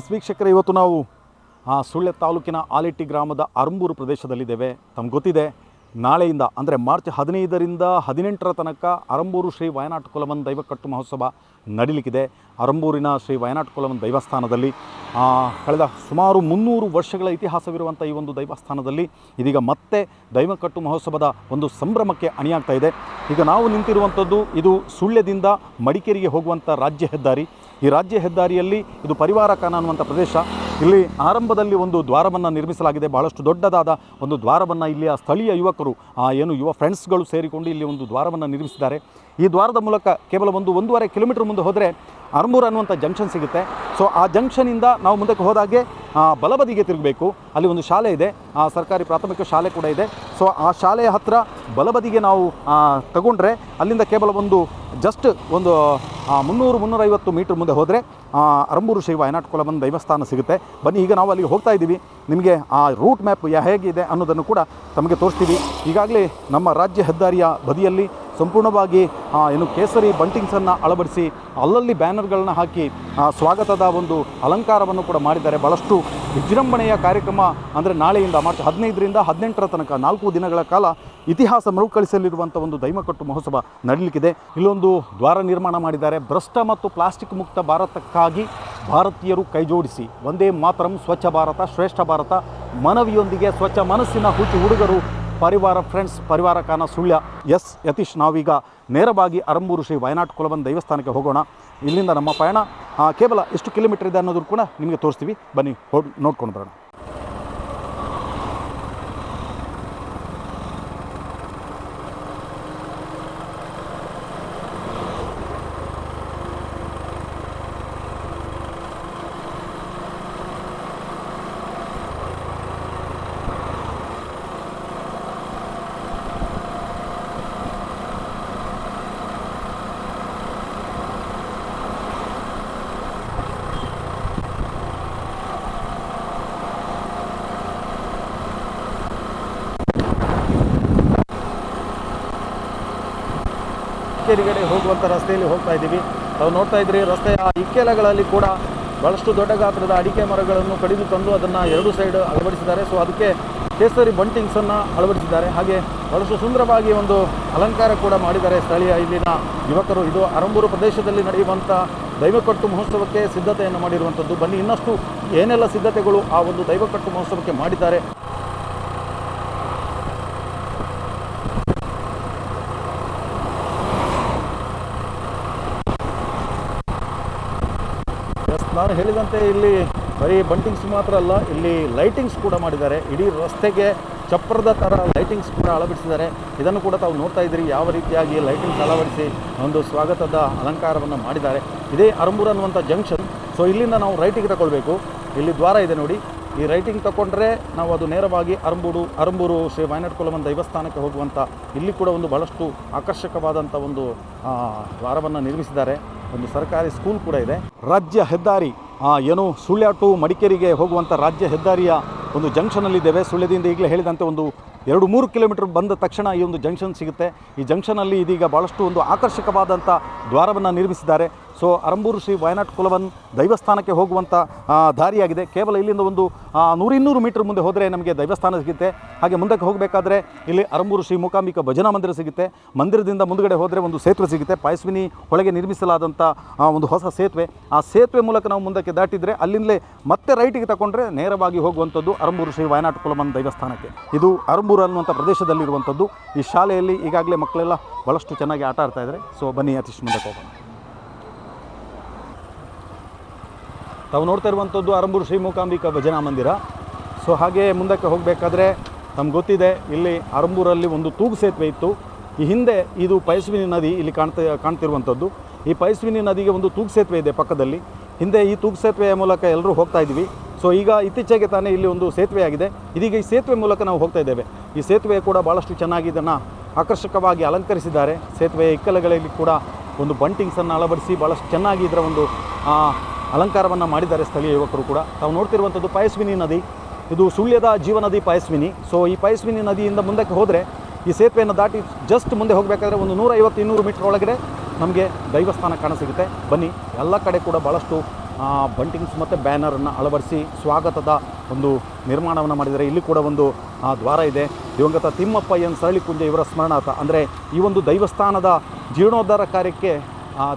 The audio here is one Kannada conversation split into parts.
ಎಸ್ ವೀಕ್ಷಕರೇ, ಇವತ್ತು ನಾವು ಸುಳ್ಯ ತಾಲೂಕಿನ ಆಲೆಟ್ಟಿ ಗ್ರಾಮದ ಅರಂಬೂರು ಪ್ರದೇಶದಲ್ಲಿದ್ದೇವೆ. ತಮಗೆ ಗೊತ್ತಿದೆ, ನಾಳೆಯಿಂದ ಅಂದರೆ ಮಾರ್ಚ್ 15ರಿಂದ 18ರ ತನಕ ಅರಂಬೂರು ಶ್ರೀ ವಯನಾಟ್ ಕುಲವನ್ ದೈವಕಟ್ಟು ಮಹೋತ್ಸವ ನಡೀಲಿಕ್ಕಿದೆ. ಅರಂಬೂರಿನ ಶ್ರೀ ವಯನಾಟ್ ಕುಲವನ್ ದೈವಸ್ಥಾನದಲ್ಲಿ ಕಳೆದ ಸುಮಾರು 300 ವರ್ಷಗಳ ಇತಿಹಾಸವಿರುವಂಥ ಈ ಒಂದು ದೈವಸ್ಥಾನದಲ್ಲಿ ಇದೀಗ ಮತ್ತೆ ದೈವಕಟ್ಟು ಮಹೋತ್ಸವದ ಒಂದು ಸಂಭ್ರಮಕ್ಕೆ ಅಣಿಯಾಗ್ತಾ ಇದೆ. ಈಗ ನಾವು ನಿಂತಿರುವಂಥದ್ದು ಇದು ಸುಳ್ಯದಿಂದ ಮಡಿಕೇರಿಗೆ ಹೋಗುವಂಥ ರಾಜ್ಯ ಹೆದ್ದಾರಿ. ಈ ರಾಜ್ಯ ಹೆದ್ದಾರಿಯಲ್ಲಿ ಇದು ಪರಿವಾರ ಖಾನ ಅನ್ನುವಂಥ ಪ್ರದೇಶ. ಇಲ್ಲಿ ಆರಂಭದಲ್ಲಿ ಒಂದು ದ್ವಾರವನ್ನು ನಿರ್ಮಿಸಲಾಗಿದೆ. ಬಹಳಷ್ಟು ದೊಡ್ಡದಾದ ಒಂದು ದ್ವಾರವನ್ನು ಇಲ್ಲಿಯ ಸ್ಥಳೀಯ ಯುವಕರು ಯುವ ಫ್ರೆಂಡ್ಸ್ಗಳು ಸೇರಿಕೊಂಡು ಇಲ್ಲಿ ಒಂದು ದ್ವಾರವನ್ನು ನಿರ್ಮಿಸಿದ್ದಾರೆ. ಈ ದ್ವಾರದ ಮೂಲಕ ಕೇವಲ 1.5 ಕಿಲೋಮೀಟರ್ ಮುಂದೆ ಹೋದರೆ ಅರಂಬೂರು ಅನ್ನುವಂಥ ಜಂಕ್ಷನ್ ಸಿಗುತ್ತೆ. ಸೊ ಆ ಜಂಕ್ಷನಿಂದ ನಾವು ಮುಂದಕ್ಕೆ ಹೋದಾಗೆ ಬಲಬದಿಗೆ ತಿರುಗಬೇಕು. ಅಲ್ಲಿ ಒಂದು ಶಾಲೆ ಇದೆ, ಸರ್ಕಾರಿ ಪ್ರಾಥಮಿಕ ಶಾಲೆ ಕೂಡ ಇದೆ. ಸೊ ಆ ಶಾಲೆಯ ಹತ್ತಿರ ಬಲಬದಿಗೆ ನಾವು ತಗೊಂಡ್ರೆ ಅಲ್ಲಿಂದ ಕೇವಲ ಜಸ್ಟ್ 300-350 ಮೀಟರ್ ಮುಂದೆ ಹೋದರೆ ಅರಂಬೂರು ಶ್ರೀ ವಯನಾಟ್ ಕುಲವನ್ ದೈವಸ್ಥಾನ ಸಿಗುತ್ತೆ. ಬನ್ನಿ, ಈಗ ನಾವು ಅಲ್ಲಿಗೆ ಹೋಗ್ತಾ ಇದ್ದೀವಿ. ನಿಮಗೆ ಆ ರೂಟ್ ಮ್ಯಾಪ್ ಹೇಗಿದೆ ಅನ್ನೋದನ್ನು ಕೂಡ ತಮಗೆ ತೋರಿಸ್ತೀವಿ. ಈಗಾಗಲೇ ನಮ್ಮ ರಾಜ್ಯ ಹೆದ್ದಾರಿಯ ಬದಿಯಲ್ಲಿ ಸಂಪೂರ್ಣವಾಗಿ ಕೇಸರಿ ಬಂಟಿಂಗ್ಸನ್ನು ಅಳವಡಿಸಿ ಅಲ್ಲಲ್ಲಿ ಬ್ಯಾನರ್ಗಳನ್ನ ಹಾಕಿ ಸ್ವಾಗತದ ಒಂದು ಅಲಂಕಾರವನ್ನು ಕೂಡ ಮಾಡಿದ್ದಾರೆ. ಭಾಳಷ್ಟು ವಿಜೃಂಭಣೆಯ ಕಾರ್ಯಕ್ರಮ. ಅಂದರೆ ನಾಳೆಯಿಂದ ಮಾರ್ಚ್ 15ರಿಂದ 18ರ ತನಕ 4 ದಿನಗಳ ಕಾಲ ಇತಿಹಾಸ ಮರುಕಳಿಸಲಿರುವಂಥ ಒಂದು ದೈವಕಟ್ಟು ಮಹೋತ್ಸವ ನಡೀಲಿಕ್ಕಿದೆ. ಇಲ್ಲೊಂದು ದ್ವಾರ ನಿರ್ಮಾಣ ಮಾಡಿದ್ದಾರೆ. ಭ್ರಷ್ಟ ಮತ್ತು ಪ್ಲಾಸ್ಟಿಕ್ ಮುಕ್ತ ಭಾರತಕ್ಕಾಗಿ ಭಾರತೀಯರು ಕೈಜೋಡಿಸಿ ಒಂದೇ ಮಾತರಂ ಸ್ವಚ್ಛ ಭಾರತ ಶ್ರೇಷ್ಠ ಭಾರತ ಮನವಿಯೊಂದಿಗೆ ಸ್ವಚ್ಛ ಮನಸ್ಸಿನ ಹುಡುಗರು ಪರಿವಾರ ಫ್ರೆಂಡ್ಸ್ ಪರಿವಾರ ಖಾನ ಸುಳ್ಯ. ಎಸ್ ಯತೀಶ್, ನಾವೀಗ ನೇರವಾಗಿ ಅರಂಬೂರು ಶ್ರೀ ವಯನಾಟ್ ಕುಲವನ್ ದೇವಸ್ಥಾನಕ್ಕೆ ಹೋಗೋಣ. ಇಲ್ಲಿಂದ ನಮ್ಮ ಪಯಣ ಕೇವಲ ಎಷ್ಟು ಕಿಲೋಮೀಟರ್ ಇದೆ ಅನ್ನೋದು ಕೂಡ ನಿಮಗೆ ತೋರಿಸ್ತೀವಿ. ಬನ್ನಿ, ನೋಡ್ಕೊಂಡು ಬರೋಣ. ಮಡಿಕೇರಿಗಡೆ ಹೋಗುವಂಥ ರಸ್ತೆಯಲ್ಲಿ ಹೋಗ್ತಾ ಇದ್ದೀವಿ. ನಾವು ನೋಡ್ತಾ ಇದ್ರಿ, ರಸ್ತೆಯ ಇಕ್ಕೆಲಗಳಲ್ಲಿ ಕೂಡ ಭಾಳಷ್ಟು ದೊಡ್ಡ ಗಾತ್ರದ ಅಡಿಕೆ ಮರಗಳನ್ನು ಕಡಿದು ತಂದು ಅದನ್ನು 2 ಸೈಡ್ ಅಳವಡಿಸಿದ್ದಾರೆ. ಸೊ ಅದಕ್ಕೆ ಕೇಸರಿ ಬಂಟಿಂಗ್ಸನ್ನು ಅಳವಡಿಸಿದ್ದಾರೆ. ಹಾಗೆ ಭಾಳಷ್ಟು ಸುಂದರವಾಗಿ ಒಂದು ಅಲಂಕಾರ ಕೂಡ ಮಾಡಿದ್ದಾರೆ ಸ್ಥಳೀಯ ಇಲ್ಲಿನ ಯುವಕರು. ಇದು ಅರಂಬೂರು ಪ್ರದೇಶದಲ್ಲಿ ನಡೆಯುವಂಥ ದೈವಕಟ್ಟು ಮಹೋತ್ಸವಕ್ಕೆ ಸಿದ್ಧತೆಯನ್ನು ಮಾಡಿರುವಂಥದ್ದು. ಬನ್ನಿ, ಇನ್ನಷ್ಟು ಏನೆಲ್ಲ ಸಿದ್ಧತೆಗಳು ಆ ಒಂದು ದೈವಕಟ್ಟು ಮಹೋತ್ಸವಕ್ಕೆ ಮಾಡಿದ್ದಾರೆ. ನಾನು ಹೇಳಿದಂತೆ ಇಲ್ಲಿ ಬರೀ ಬಂಟಿಂಗ್ಸ್ ಮಾತ್ರ ಅಲ್ಲ, ಇಲ್ಲಿ ಲೈಟಿಂಗ್ಸ್ ಕೂಡ ಮಾಡಿದ್ದಾರೆ. ಇಡೀ ರಸ್ತೆಗೆ ಚಪ್ರದ ಥರ ಲೈಟಿಂಗ್ಸ್ ಕೂಡ ಅಳವಡಿಸಿದ್ದಾರೆ. ಇದನ್ನು ಕೂಡ ತಾವು ನೋಡ್ತಾ ಇದ್ದೀರಿ, ಯಾವ ರೀತಿಯಾಗಿ ಲೈಟಿಂಗ್ಸ್ ಅಳವಡಿಸಿ ಒಂದು ಸ್ವಾಗತದ ಅಲಂಕಾರವನ್ನು ಮಾಡಿದ್ದಾರೆ. ಇದೇ ಅರಂಬೂರು ಅನ್ನುವಂಥ ಜಂಕ್ಷನ್. ಸೊ ಇಲ್ಲಿಂದ ನಾವು ರೈಟಿಗೆ ತಗೊಳ್ಬೇಕು. ಇಲ್ಲಿ ದ್ವಾರ ಇದೆ ನೋಡಿ. ಈ ರೈಟಿಂಗ್ ತಗೊಂಡ್ರೆ ನಾವು ಅದು ನೇರವಾಗಿ ಅರಂಬೂರು ಶ್ರೀ ವಯನಾಟ್ ಕುಲವನ್ ದೈವಸ್ಥಾನಕ್ಕೆ ಹೋಗುವಂಥ ಇಲ್ಲಿ ಕೂಡ ಒಂದು ಭಾಳಷ್ಟು ಆಕರ್ಷಕವಾದಂಥ ಒಂದು ದ್ವಾರವನ್ನು ನಿರ್ಮಿಸಿದ್ದಾರೆ. ಒಂದು ಸರ್ಕಾರಿ ಸ್ಕೂಲ್ ಕೂಡ ಇದೆ. ರಾಜ್ಯ ಹೆದ್ದಾರಿ ಸುಳ್ಯ ಟು ಮಡಿಕೇರಿಗೆ ಹೋಗುವಂಥ ರಾಜ್ಯ ಹೆದ್ದಾರಿಯ ಒಂದು ಜಂಕ್ಷನಲ್ಲಿದ್ದೇವೆ. ಸುಳ್ಯದಿಂದ ಈಗಲೇ ಹೇಳಿದಂತೆ 2-3 ಕಿಲೋಮೀಟರ್ ಬಂದ ತಕ್ಷಣ ಈ ಒಂದು ಜಂಕ್ಷನ್ ಸಿಗುತ್ತೆ. ಈ ಜಂಕ್ಷನಲ್ಲಿ ಇದೀಗ ಭಾಳಷ್ಟು ಒಂದು ಆಕರ್ಷಕವಾದಂಥ ದ್ವಾರವನ್ನು ನಿರ್ಮಿಸಿದ್ದಾರೆ. ಸೊ ಅರಂಬೂರು ಶ್ರೀ ವಯನಾಟ್ ಕುಲವನ್ ದೈವಸ್ಥಾನಕ್ಕೆ ಹೋಗುವಂಥ ದಾರಿಯಾಗಿದೆ. ಕೇವಲ ಇಲ್ಲಿಂದ 100-200 ಮೀಟರ್ ಮುಂದೆ ಹೋದರೆ ನಮಗೆ ದೈವಸ್ಥಾನ ಸಿಗುತ್ತೆ. ಹಾಗೆ ಮುಂದಕ್ಕೆ ಹೋಗಬೇಕಾದ್ರೆ ಇಲ್ಲಿ ಅರಂಬೂರು ಶ್ರೀ ಮೂಕಾಂಬಿಕಾ ಭಜನಾ ಮಂದಿರ ಸಿಗುತ್ತೆ. ಮಂದಿರದಿಂದ ಮುಂದುಗಡೆ ಹೋದರೆ ಒಂದು ಸೇತುವೆ ಸಿಗುತ್ತೆ. ಪಾಯಸ್ವಿನಿ ಒಳಗೆ ನಿರ್ಮಿಸಲಾದಂಥ ಒಂದು ಹೊಸ ಸೇತುವೆ. ಆ ಸೇತುವೆ ಮೂಲಕ ನಾವು ಮುಂದಕ್ಕೆ ದಾಟಿದರೆ ಅಲ್ಲಿಂದಲೇ ಮತ್ತೆ ರೈಟಿಗೆ ತಗೊಂಡ್ರೆ ನೇರವಾಗಿ ಹೋಗುವಂಥದ್ದು ಅರಂಬೂರು ಶ್ರೀ ವಯನಾಟ್ ಕುಲವನ್ ದೈವಸ್ಥಾನಕ್ಕೆ. ಇದು ಅರಂಬೂರು ಅನ್ನುವಂಥ ಪ್ರದೇಶದಲ್ಲಿರುವಂಥದ್ದು. ಈ ಶಾಲೆಯಲ್ಲಿ ಈಗಾಗಲೇ ಮಕ್ಕಳೆಲ್ಲ ಭಾಳಷ್ಟು ಚೆನ್ನಾಗಿ ಆಟ ಆಡ್ತಾ ಇದ್ದಾರೆ. ಸೊ ಬನ್ನಿ, ಅತಿಶ್ ಮುಂದಕ್ಕೆ ಹೋಗೋಣ. ತಾವು ನೋಡ್ತಾ ಇರುವಂಥದ್ದು ಅರಂಬೂರು ಶ್ರೀ ಮೂಕಾಂಬಿಕಾ ಭಜನಾ ಮಂದಿರ. ಸೊ ಹಾಗೆ ಮುಂದಕ್ಕೆ ಹೋಗಬೇಕಾದ್ರೆ ನಮ್ಗೆ ಗೊತ್ತಿದೆ, ಇಲ್ಲಿ ಅರಂಬೂರಲ್ಲಿ ಒಂದು ತೂಗು ಸೇತುವೆ ಇತ್ತು. ಈ ಹಿಂದೆ ಇದು ಪಾಯಸ್ವಿನಿ ನದಿ ಇಲ್ಲಿ ಕಾಣ್ತಿರುವಂಥದ್ದು. ಈ ಪಾಯಸ್ವಿನಿ ನದಿಗೆ ಒಂದು ತೂಗು ಸೇತುವೆ ಇದೆ ಪಕ್ಕದಲ್ಲಿ. ಹಿಂದೆ ಈ ತೂಗು ಸೇತುವೆಯ ಮೂಲಕ ಎಲ್ಲರೂ ಹೋಗ್ತಾ ಇದ್ವಿ. ಸೊ ಈಗ ಇತ್ತೀಚೆಗೆ ತಾನೇ ಇಲ್ಲಿ ಒಂದು ಸೇತುವೆ ಆಗಿದೆ. ಇದೀಗ ಈ ಸೇತುವೆ ಮೂಲಕ ನಾವು ಹೋಗ್ತಾ ಇದ್ದೇವೆ. ಈ ಸೇತುವೆ ಕೂಡ ಭಾಳಷ್ಟು ಚೆನ್ನಾಗಿ ಇದನ್ನು ಆಕರ್ಷಕವಾಗಿ ಅಲಂಕರಿಸಿದ್ದಾರೆ. ಸೇತುವೆಯ ಇಕ್ಕಲಗಳಲ್ಲಿ ಕೂಡ ಒಂದು ಬಂಟಿಂಗ್ಸನ್ನು ಅಳವಡಿಸಿ ಭಾಳಷ್ಟು ಚೆನ್ನಾಗಿ ಇದರ ಒಂದು ಅಲಂಕಾರವನ್ನು ಮಾಡಿದ್ದಾರೆ ಸ್ಥಳೀಯ ಯುವಕರು ಕೂಡ. ತಾವು ನೋಡ್ತಿರುವಂಥದ್ದು ಪಾಯಸ್ವಿನಿ ನದಿ. ಇದು ಸುಳ್ಯದ ಜೀವನದಿ ಪಾಯಸ್ವಿನಿ. ಸೊ ಈ ಪಾಯಸ್ವಿನಿ ನದಿಯಿಂದ ಮುಂದಕ್ಕೆ ಹೋದರೆ ಈ ಸೇತುವೆಯನ್ನು ದಾಟಿ ಜಸ್ಟ್ ಮುಂದೆ ಹೋಗಬೇಕಾದ್ರೆ 150-200 ಮೀಟರ್ ಒಳಗಡೆ ನಮಗೆ ದೈವಸ್ಥಾನ ಕಾಣಸಿಗುತ್ತೆ. ಬನ್ನಿ, ಎಲ್ಲ ಕಡೆ ಕೂಡ ಭಾಳಷ್ಟು ಬಂಟಿಂಗ್ಸ್ ಮತ್ತು ಬ್ಯಾನರನ್ನು ಅಳವಡಿಸಿ ಸ್ವಾಗತದ ಒಂದು ನಿರ್ಮಾಣವನ್ನು ಮಾಡಿದ್ದಾರೆ. ಇಲ್ಲಿ ಕೂಡ ಒಂದು ದ್ವಾರ ಇದೆ. ದಿವಂಗತ ತಿಮ್ಮಪ್ಪ ಎನ್ ಸರಳಿಕುಂಜ ಇವರ ಸ್ಮರಣಾರ್ಥ ಅಂದರೆ ಈ ಒಂದು ದೈವಸ್ಥಾನದ ಜೀರ್ಣೋದ್ಧಾರ ಕಾರ್ಯಕ್ಕೆ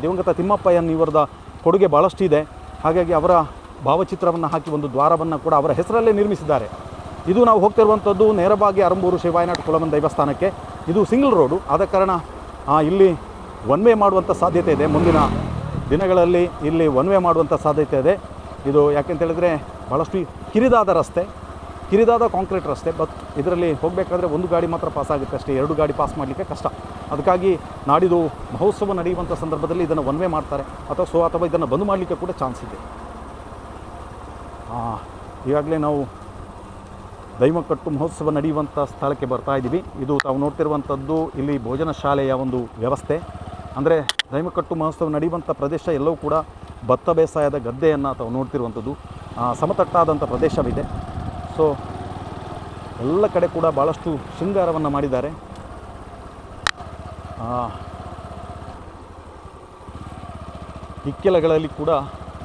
ದಿವಂಗತ ತಿಮ್ಮಪ್ಪ ಎನ್ ಇವರದ ಕೊಡುಗೆ ಭಾಳಷ್ಟು ಇದೆ. ಹಾಗಾಗಿ ಅವರ ಭಾವಚಿತ್ರವನ್ನು ಹಾಕಿ ಒಂದು ದ್ವಾರವನ್ನು ಕೂಡ ಅವರ ಹೆಸರಲ್ಲೇ ನಿರ್ಮಿಸಿದ್ದಾರೆ. ಇದು ನಾವು ಹೋಗ್ತಿರುವಂಥದ್ದು ನೇರವಾಗಿ ಅರಂಬೂರು ಶ್ರೀ ವಾಯನಾಡ್ ಕುಲಮನ್ ದೇವಸ್ಥಾನಕ್ಕೆ. ಇದು ಸಿಂಗಲ್ ರೋಡು ಆದ ಕಾರಣ ಇಲ್ಲಿ ಒನ್ ವೇ ಮಾಡುವಂಥ ಸಾಧ್ಯತೆ ಇದೆ. ಮುಂದಿನ ದಿನಗಳಲ್ಲಿ ಇಲ್ಲಿ ಒನ್ ವೇ ಮಾಡುವಂಥ ಸಾಧ್ಯತೆ ಇದೆ. ಇದು ಯಾಕೆಂತೇಳಿದರೆ ಭಾಳಷ್ಟು ಕಿರಿದಾದ ರಸ್ತೆ, ಕಿರಿದಾದ ಕಾಂಕ್ರೀಟ್ ರಸ್ತೆ. ಬಟ್ ಇದರಲ್ಲಿ ಹೋಗಬೇಕಾದ್ರೆ ಒಂದು ಗಾಡಿ ಮಾತ್ರ ಪಾಸ್ ಆಗುತ್ತೆ ಅಷ್ಟೇ, 2 ಗಾಡಿ ಪಾಸ್ ಮಾಡಲಿಕ್ಕೆ ಕಷ್ಟ. ಅದಕ್ಕಾಗಿ ನಾಡಿದ್ದು ಮಹೋತ್ಸವ ನಡೆಯುವಂಥ ಸಂದರ್ಭದಲ್ಲಿ ಇದನ್ನು ಒನ್ ವೇ ಮಾಡ್ತಾರೆ ಅಥವಾ ಇದನ್ನು ಬಂದ್ ಮಾಡಲಿಕ್ಕೆ ಕೂಡ ಚಾನ್ಸ್ ಇದೆ. ಈಗಾಗಲೇ ನಾವು ದೈವಕಟ್ಟು ಮಹೋತ್ಸವ ನಡೆಯುವಂಥ ಸ್ಥಳಕ್ಕೆ ಬರ್ತಾ ಇದ್ದೀವಿ. ಇದು ತಾವು ನೋಡ್ತಿರುವಂಥದ್ದು ಇಲ್ಲಿ ಭೋಜನ ಶಾಲೆಯ ಒಂದು ವ್ಯವಸ್ಥೆ. ಅಂದರೆ ದೈವಕಟ್ಟು ಮಹೋತ್ಸವ ನಡೆಯುವಂಥ ಪ್ರದೇಶ ಎಲ್ಲವೂ ಕೂಡ ಭತ್ತ ಬೇಸಾಯದ ಗದ್ದೆಯನ್ನು ತಾವು ನೋಡ್ತಿರುವಂಥದ್ದು. ಸಮತಟ್ಟಾದಂಥ ಪ್ರದೇಶವಿದೆ. ಸೊ ಎಲ್ಲ ಕಡೆ ಕೂಡ ಭಾಳಷ್ಟು ಶೃಂಗಾರವನ್ನು ಮಾಡಿದ್ದಾರೆ. ಇಕ್ಕೆಲಗಳಲ್ಲಿ ಕೂಡ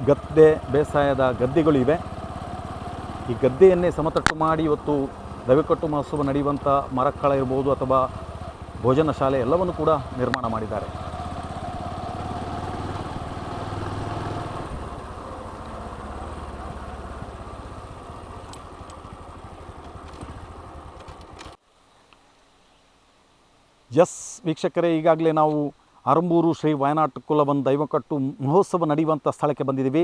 ಗದ್ದೆ ಬೇಸಾಯದ ಗದ್ದೆಗಳು ಇವೆ. ಈ ಗದ್ದೆಯನ್ನೇ ಸಮತಟ್ಟು ಮಾಡಿ ಇವತ್ತು ದೈವಕಟ್ಟು ಮಹೋತ್ಸವ ನಡೆಯುವಂಥ ಮರಕ್ಕಳ ಇರ್ಬೋದು ಅಥವಾ ಭೋಜನ ಶಾಲೆ ಎಲ್ಲವನ್ನು ಕೂಡ ನಿರ್ಮಾಣ ಮಾಡಿದ್ದಾರೆ. ಎಸ್ ವೀಕ್ಷಕರೇ, ಈಗಾಗಲೇ ನಾವು ಅರಂಬೂರು ಶ್ರೀ ವಾಯನಾಡ್ ಕುಲಮನ್ ದೈವಕಟ್ಟು ಮಹೋತ್ಸವ ನಡೆಯುವಂಥ ಸ್ಥಳಕ್ಕೆ ಬಂದಿದ್ದೀವಿ.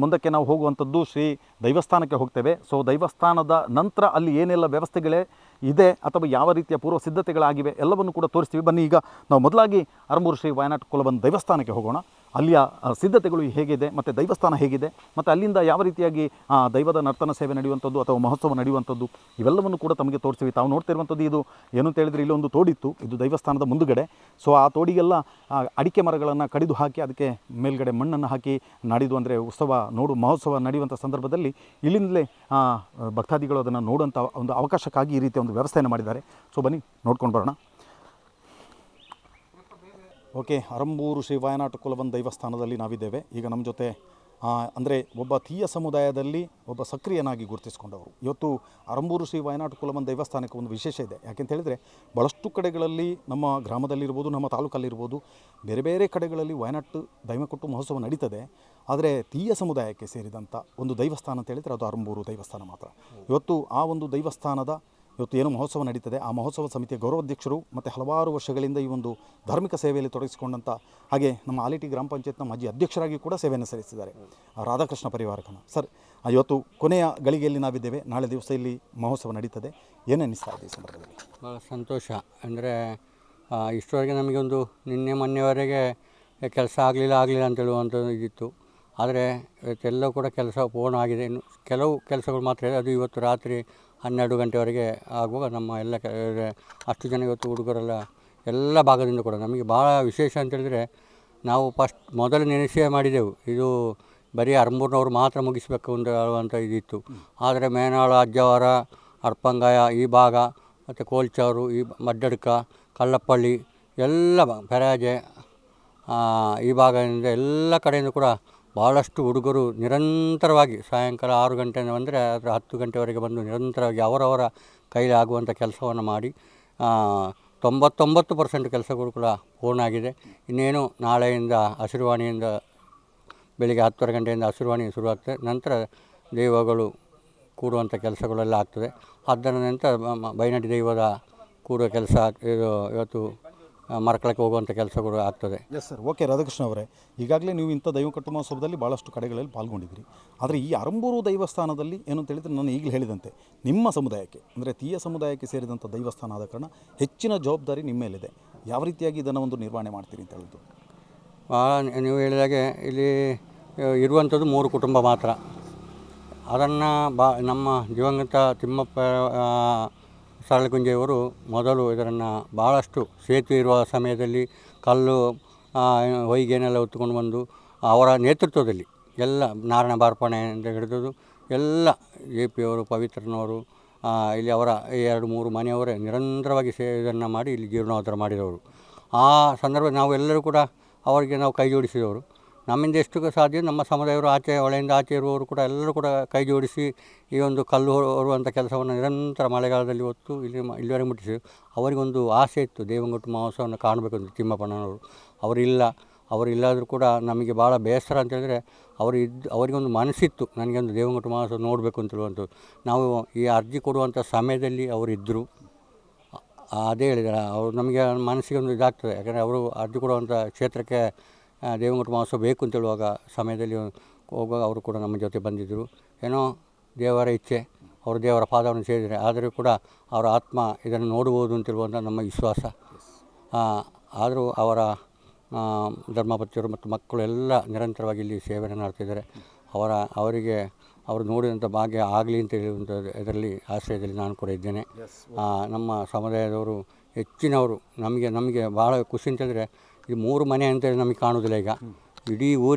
ಮುಂದಕ್ಕೆ ನಾವು ಹೋಗುವಂಥದ್ದು ಶ್ರೀ ದೈವಸ್ಥಾನಕ್ಕೆ ಹೋಗ್ತೇವೆ. ಸೊ ದೈವಸ್ಥಾನದ ನಂತರ ಅಲ್ಲಿ ಏನೆಲ್ಲ ವ್ಯವಸ್ಥೆಗಳೇ ಇದೆ ಅಥವಾ ಯಾವ ರೀತಿಯ ಪೂರ್ವ ಸಿದ್ಧತೆಗಳಾಗಿವೆ ಎಲ್ಲವನ್ನು ಕೂಡ ತೋರಿಸ್ತೀವಿ. ಬನ್ನಿ, ಈಗ ನಾವು ಮೊದಲಾಗಿ ಅರಂಬೂರು ಶ್ರೀ ವಾಯನಾಡ್ ಕುಲಮನ್ ದೇವಸ್ಥಾನಕ್ಕೆ ಹೋಗೋಣ. ಅಲ್ಲಿಯ ಸಿದ್ಧತೆಗಳು ಹೇಗಿದೆ ಮತ್ತು ದೈವಸ್ಥಾನ ಹೇಗಿದೆ ಮತ್ತು ಅಲ್ಲಿಂದ ಯಾವ ರೀತಿಯಾಗಿ ದೈವದ ನರ್ತನ ಸೇವೆ ನಡೆಯುವಂಥದ್ದು ಅಥವಾ ಮಹೋತ್ಸವ ನಡೆಯುವಂಥದ್ದು ಇವೆಲ್ಲವನ್ನು ಕೂಡ ತಮಗೆ ತೋರಿಸ್ತೀವಿ. ತಾವು ನೋಡ್ತಿರುವಂಥದ್ದು ಇದು ಏನು ಅಂತ ಹೇಳಿದರೆ ಇಲ್ಲೊಂದು ತೋಡಿತ್ತು, ಇದು ದೈವಸ್ಥಾನದ ಮುಂದುಗಡೆ. ಸೊ ಆ ತೋಡಿಗೆಲ್ಲ ಅಡಿಕೆ ಮರಗಳನ್ನು ಕಡಿದು ಹಾಕಿ ಅದಕ್ಕೆ ಮೇಲ್ಗಡೆ ಮಣ್ಣನ್ನು ಹಾಕಿ ನಾಡಿದ್ದು ಅಂದರೆ ಮಹೋತ್ಸವ ನಡೆಯುವಂಥ ಸಂದರ್ಭದಲ್ಲಿ ಇಲ್ಲಿಂದಲೇ ಭಕ್ತಾದಿಗಳು ಅದನ್ನು ನೋಡುವಂಥ ಒಂದು ಅವಕಾಶಕ್ಕಾಗಿ ಈ ರೀತಿಯ ಒಂದು ವ್ಯವಸ್ಥೆಯನ್ನು ಮಾಡಿದ್ದಾರೆ. ಸೊ ಬನ್ನಿ ನೋಡ್ಕೊಂಡು ಬರೋಣ. ಓಕೆ, ಅರಂಬೂರು ಶ್ರೀ ವಾಯನಾಡ್ ಕುಲಮನ್ ದೈವಸ್ಥಾನದಲ್ಲಿ ನಾವಿದ್ದೇವೆ. ಈಗ ನಮ್ಮ ಜೊತೆ ಅಂದರೆ ಒಬ್ಬ ತೀಯ ಸಮುದಾಯದಲ್ಲಿ ಒಬ್ಬ ಸಕ್ರಿಯನಾಗಿ ಗುರುತಿಸಿಕೊಂಡವರು. ಇವತ್ತು ಅರಂಬೂರು ಶ್ರೀ ವಾಯನಾಡ್ ಕುಲಮನ್ ದೇವಸ್ಥಾನಕ್ಕೆ ಒಂದು ವಿಶೇಷ ಇದೆ. ಯಾಕೆಂತ ಹೇಳಿದರೆ ಭಾಳಷ್ಟು ಕಡೆಗಳಲ್ಲಿ ನಮ್ಮ ಗ್ರಾಮದಲ್ಲಿರ್ಬೋದು, ನಮ್ಮ ತಾಲೂಕಲ್ಲಿರ್ಬೋದು, ಬೇರೆ ಬೇರೆ ಕಡೆಗಳಲ್ಲಿ ವಾಯನಾಡ್ ದೈವಕಟ್ಟು ಮಹೋತ್ಸವ ನಡೀತದೆ. ಆದರೆ ತೀಯ ಸಮುದಾಯಕ್ಕೆ ಸೇರಿದಂಥ ಒಂದು ದೇವಸ್ಥಾನ ಅಂತ ಹೇಳಿದರೆ ಅದು ಅರಂಬೂರು ದೇವಸ್ಥಾನ ಮಾತ್ರ. ಇವತ್ತು ಆ ಒಂದು ದೇವಸ್ಥಾನದ ಇವತ್ತು ಏನು ಮಹೋತ್ಸವ ನಡೀತದೆ ಆ ಮಹೋತ್ಸವ ಸಮಿತಿಯ ಗೌರವಾಧ್ಯಕ್ಷರು ಮತ್ತು ಹಲವಾರು ವರ್ಷಗಳಿಂದ ಈ ಒಂದು ಧಾರ್ಮಿಕ ಸೇವೆಯಲ್ಲಿ ತೊಡಗಿಸಿಕೊಂಡಂಥ ಹಾಗೆ ನಮ್ಮ ಆಲಿಟಿ ಗ್ರಾಮ ಪಂಚಾಯತ್ನ ಮಾಜಿ ಅಧ್ಯಕ್ಷರಾಗಿ ಕೂಡ ಸೇವೆಯನ್ನು ಸಲ್ಲಿಸಿದ್ದಾರೆ ರಾಧಾಕೃಷ್ಣ ಪರಿವಾರಕನ ಸರ್. ಇವತ್ತು ಕೊನೆಯ ಗಳಿಗೆಯಲ್ಲಿ ನಾವಿದ್ದೇವೆ. ನಾಳೆ ದಿವಸ ಇಲ್ಲಿ ಮಹೋತ್ಸವ ನಡೀತದೆ. ಏನೆನ್ನಿಸ್ತಾ ಇದೆ ಈ ಸಂದರ್ಭದಲ್ಲಿ? ಭಾಳ ಸಂತೋಷ. ಅಂದರೆ ಇಷ್ಟವರೆಗೆ ನಮಗೆ ಒಂದು ನಿನ್ನೆ ಮೊನ್ನೆವರೆಗೆ ಕೆಲಸ ಆಗಲಿಲ್ಲ ಅಂತ ಹೇಳುವಂಥದ್ದು ಇದಿತ್ತು. ಆದರೆ ಇವತ್ತೆಲ್ಲವೂ ಕೂಡ ಕೆಲಸ ಪೂರ್ಣ ಆಗಿದೆ. ಇನ್ನು ಕೆಲವು ಕೆಲಸಗಳು ಮಾತ್ರ ಇದೆ. ಅದು ಇವತ್ತು ರಾತ್ರಿ 12 ಗಂಟೆವರೆಗೆ ಆಗುವಾಗ ನಮ್ಮ ಎಲ್ಲ ಅಷ್ಟು ಜನ ಇವತ್ತು ಹುಡುಗರೆಲ್ಲ ಎಲ್ಲ ಭಾಗದಿಂದ ಕೂಡ ನಮಗೆ ಭಾಳ ವಿಶೇಷ ಅಂತೇಳಿದರೆ ನಾವು ಮೊದಲು ನೆನೆಸೇ ಮಾಡಿದೆವು ಇದು ಬರೀ ಅರಂಬೂರಿನವರು ಮಾತ್ರ ಮುಗಿಸಬೇಕು ಅಂತ ಇದಿತ್ತು. ಆದರೆ ಮೇನಾಳ, ಅಜ್ಜವಾರ, ಅರ್ಪಂಗಾಯ ಈ ಭಾಗ ಮತ್ತು ಕೋಲ್ಚವರು, ಈ ಮಡ್ಡಡ್ಕ, ಕಲ್ಲಪ್ಪಳ್ಳಿ ಎಲ್ಲ ಪೆರಾಜೆ ಈ ಭಾಗದಿಂದ ಎಲ್ಲ ಕಡೆಯಿಂದ ಕೂಡ ಭಾಳಷ್ಟು ಹುಡುಗರು ನಿರಂತರವಾಗಿ ಸಾಯಂಕಾಲ 6 ಗಂಟೆಯಿಂದ ಬಂದರೆ ಅದರ 10 ಗಂಟೆವರೆಗೆ ಬಂದು ನಿರಂತರವಾಗಿ ಅವರವರ ಕೈಲಿ ಆಗುವಂಥ ಕೆಲಸವನ್ನು ಮಾಡಿ 99% ಕೆಲಸಗಳು ಕೂಡ ಪೂರ್ಣ ಆಗಿದೆ. ಇನ್ನೇನು ನಾಳೆಯಿಂದ ಹಸಿರುವಾಣಿಯಿಂದ ಬೆಳಿಗ್ಗೆ 10 ಗಂಟೆಯಿಂದ ಹಸಿರುವಾಣಿ ಶುರುವಾಗ್ತದೆ. ನಂತರ ದೈವಗಳು ಕೂಡುವಂಥ ಕೆಲಸಗಳೆಲ್ಲ ಆಗ್ತದೆ. ಅದರ ನಂತರ ಬೈನಡಿ ದೈವದ ಕೂಡುವ ಕೆಲಸ ಇದು ಇವತ್ತು ಮರಕಳಕ್ಕೆ ಹೋಗುವಂಥ ಕೆಲಸಗಳು ಆಗ್ತದೆ. Yes sir. ಓಕೆ ರಾಧಾಕೃಷ್ಣ ಅವರೇ, ಈಗಾಗಲೇ ನೀವು ಇಂಥ ದೈವಕಟ್ಟು ಮಹೋತ್ಸವದಲ್ಲಿ ಭಾಳಷ್ಟು ಕಡೆಗಳಲ್ಲಿ ಪಾಲ್ಗೊಂಡಿದ್ದೀರಿ. ಆದರೆ ಈ ಅರಂಬೂರು ದೈವಸ್ಥಾನದಲ್ಲಿ ಏನು ಅಂತ ಹೇಳಿದರೆ ನಾನು ಈಗಲೇ ಹೇಳಿದಂತೆ ನಿಮ್ಮ ಸಮುದಾಯಕ್ಕೆ ಅಂದರೆ ತೀಯ ಸಮುದಾಯಕ್ಕೆ ಸೇರಿದಂಥ ದೈವಸ್ಥಾನ ಆದ ಕಾರಣ ಹೆಚ್ಚಿನ ಜವಾಬ್ದಾರಿ ನಿಮ್ಮ ಮೇಲಿದೆ. ಯಾವ ರೀತಿಯಾಗಿ ಇದನ್ನು ಒಂದು ನಿರ್ವಹಣೆ ಮಾಡ್ತೀರಿ ಅಂತ ಹೇಳಿದ್ದು? ನೀವು ಹೇಳಿದಾಗೆ ಇಲ್ಲಿ ಇರುವಂಥದ್ದು 3 ಕುಟುಂಬ ಮಾತ್ರ. ಅದನ್ನು ನಮ್ಮ ದಿವಂಗತ ತಿಮ್ಮಪ್ಪ ಸರಳಕುಂಜೆಯವರು ಮೊದಲು ಇದನ್ನು ಭಾಳಷ್ಟು ಸೇತುವೆ ಇರುವ ಸಮಯದಲ್ಲಿ ಕಲ್ಲು ಹೊಯ್ಗೆನೆಲ್ಲ ಹೊತ್ತುಕೊಂಡು ಬಂದು ಅವರ ನೇತೃತ್ವದಲ್ಲಿ ಎಲ್ಲ ನಾರಾಯಣ ಬಾರ್ಪಣೆಯಿಂದ ಹಿಡಿದು ಎಲ್ಲ JP ಅವರು, ಪವಿತ್ರನವರು, ಇಲ್ಲಿ ಅವರ 2-3 ಮನೆಯವರೇ ನಿರಂತರವಾಗಿ ಇದನ್ನು ಮಾಡಿ ಇಲ್ಲಿ ಜೀರ್ಣೋದ್ಧಾರ ಮಾಡಿದವರು. ಆ ಸಂದರ್ಭ ನಾವು ಎಲ್ಲರೂ ಕೂಡ ಅವರಿಗೆ ನಾವು ಕೈ ಜೋಡಿಸಿದವರು. ನಮ್ಮಿಂದ ಎಷ್ಟು ಸಾಧ್ಯ ನಮ್ಮ ಸಮುದಾಯವರು ಆಚೆ ಹೊಳೆಯಿಂದ ಆಚೆ ಇರುವವರು ಕೂಡ ಎಲ್ಲರೂ ಕೂಡ ಕೈ ಜೋಡಿಸಿ ಈ ಒಂದು ಕಲ್ಲು ಹೊರುವಂಥ ಕೆಲಸವನ್ನು ನಿರಂತರ ಮಳೆಗಾಲದಲ್ಲಿ ಹೊತ್ತು ಇಲ್ಲಿವರೆಗೆ ಮುಟ್ಟಿಸಿ. ಅವರಿಗೊಂದು ಆಸೆ ಇತ್ತು ದೇವಂಗುಟ್ಟು ಮಹೋತ್ಸವವನ್ನು ಕಾಣಬೇಕು ಅಂತ ತಿಮ್ಮಪ್ಪನವರು. ಅವರಿಲ್ಲಾದರೂ ಕೂಡ ನಮಗೆ ಭಾಳ ಬೇಸರ ಅಂತೇಳಿದರೆ ಅವರಿಗೊಂದು ಮನಸ್ಸಿತ್ತು ನನಗೊಂದು ದೇವಂಗುಟ್ಟು ಮಹೋತ್ಸವ ನೋಡಬೇಕು ಅಂತ ಹೇಳುವಂಥದ್ದು. ನಾವು ಈ ಅರ್ಜಿ ಕೊಡುವಂಥ ಸಮಯದಲ್ಲಿ ಅವರಿದ್ದರು. ಅದೇ ಹೇಳಿದ್ದಾರೆ ಅವರು ನಮಗೆ ಮನಸ್ಸಿಗೆ ಒಂದು ಇದಾಗ್ತದೆ. ಯಾಕಂದರೆ ಅವರು ಅರ್ಜಿ ಕೊಡುವಂಥ ಕ್ಷೇತ್ರಕ್ಕೆ ದೇವಂಗುಟ್ಟು ಮಹೋತ್ಸವ ಬೇಕು ಅಂತ ಹೇಳುವಾಗ ಸಮಯದಲ್ಲಿ ಹೋಗುವಾಗ ಅವರು ಕೂಡ ನಮ್ಮ ಜೊತೆ ಬಂದಿದ್ದರು. ಏನೋ ದೇವರ ಇಚ್ಛೆ, ಅವರು ದೇವರ ಪಾದವನ್ನು ಸೇರಿದರೆ ಆದರೂ ಕೂಡ ಅವರ ಆತ್ಮ ಇದನ್ನು ನೋಡ್ಬೋದು ಅಂತೇಳುವಂಥ ನಮ್ಮ ವಿಶ್ವಾಸ. ಆದರೂ ಅವರ ಧರ್ಮಪತ್ನಿಯರು ಮತ್ತು ಮಕ್ಕಳು ಎಲ್ಲ ನಿರಂತರವಾಗಿ ಇಲ್ಲಿ ಸೇವೆಯನ್ನು ಮಾಡ್ತಿದ್ದಾರೆ. ಅವರಿಗೆ ಅವರು ನೋಡಿದಂಥ ಭಾಗ್ಯ ಆಗಲಿ ಅಂತ ಹೇಳುವಂಥ ಇದರಲ್ಲಿ ಆಶ್ರಯದಲ್ಲಿ ನಾನು ಕೂಡ ಇದ್ದೇನೆ. ನಮ್ಮ ಸಮುದಾಯದವರು ಹೆಚ್ಚಿನವರು ನಮಗೆ ಭಾಳ ಖುಷಿ ಅಂತಂದರೆ ಈ 3 ಮನೆ ಅಂತೇಳಿ ನಮಗೆ ಕಾಣುವುದಿಲ್ಲ. ಈಗ ಇಡೀ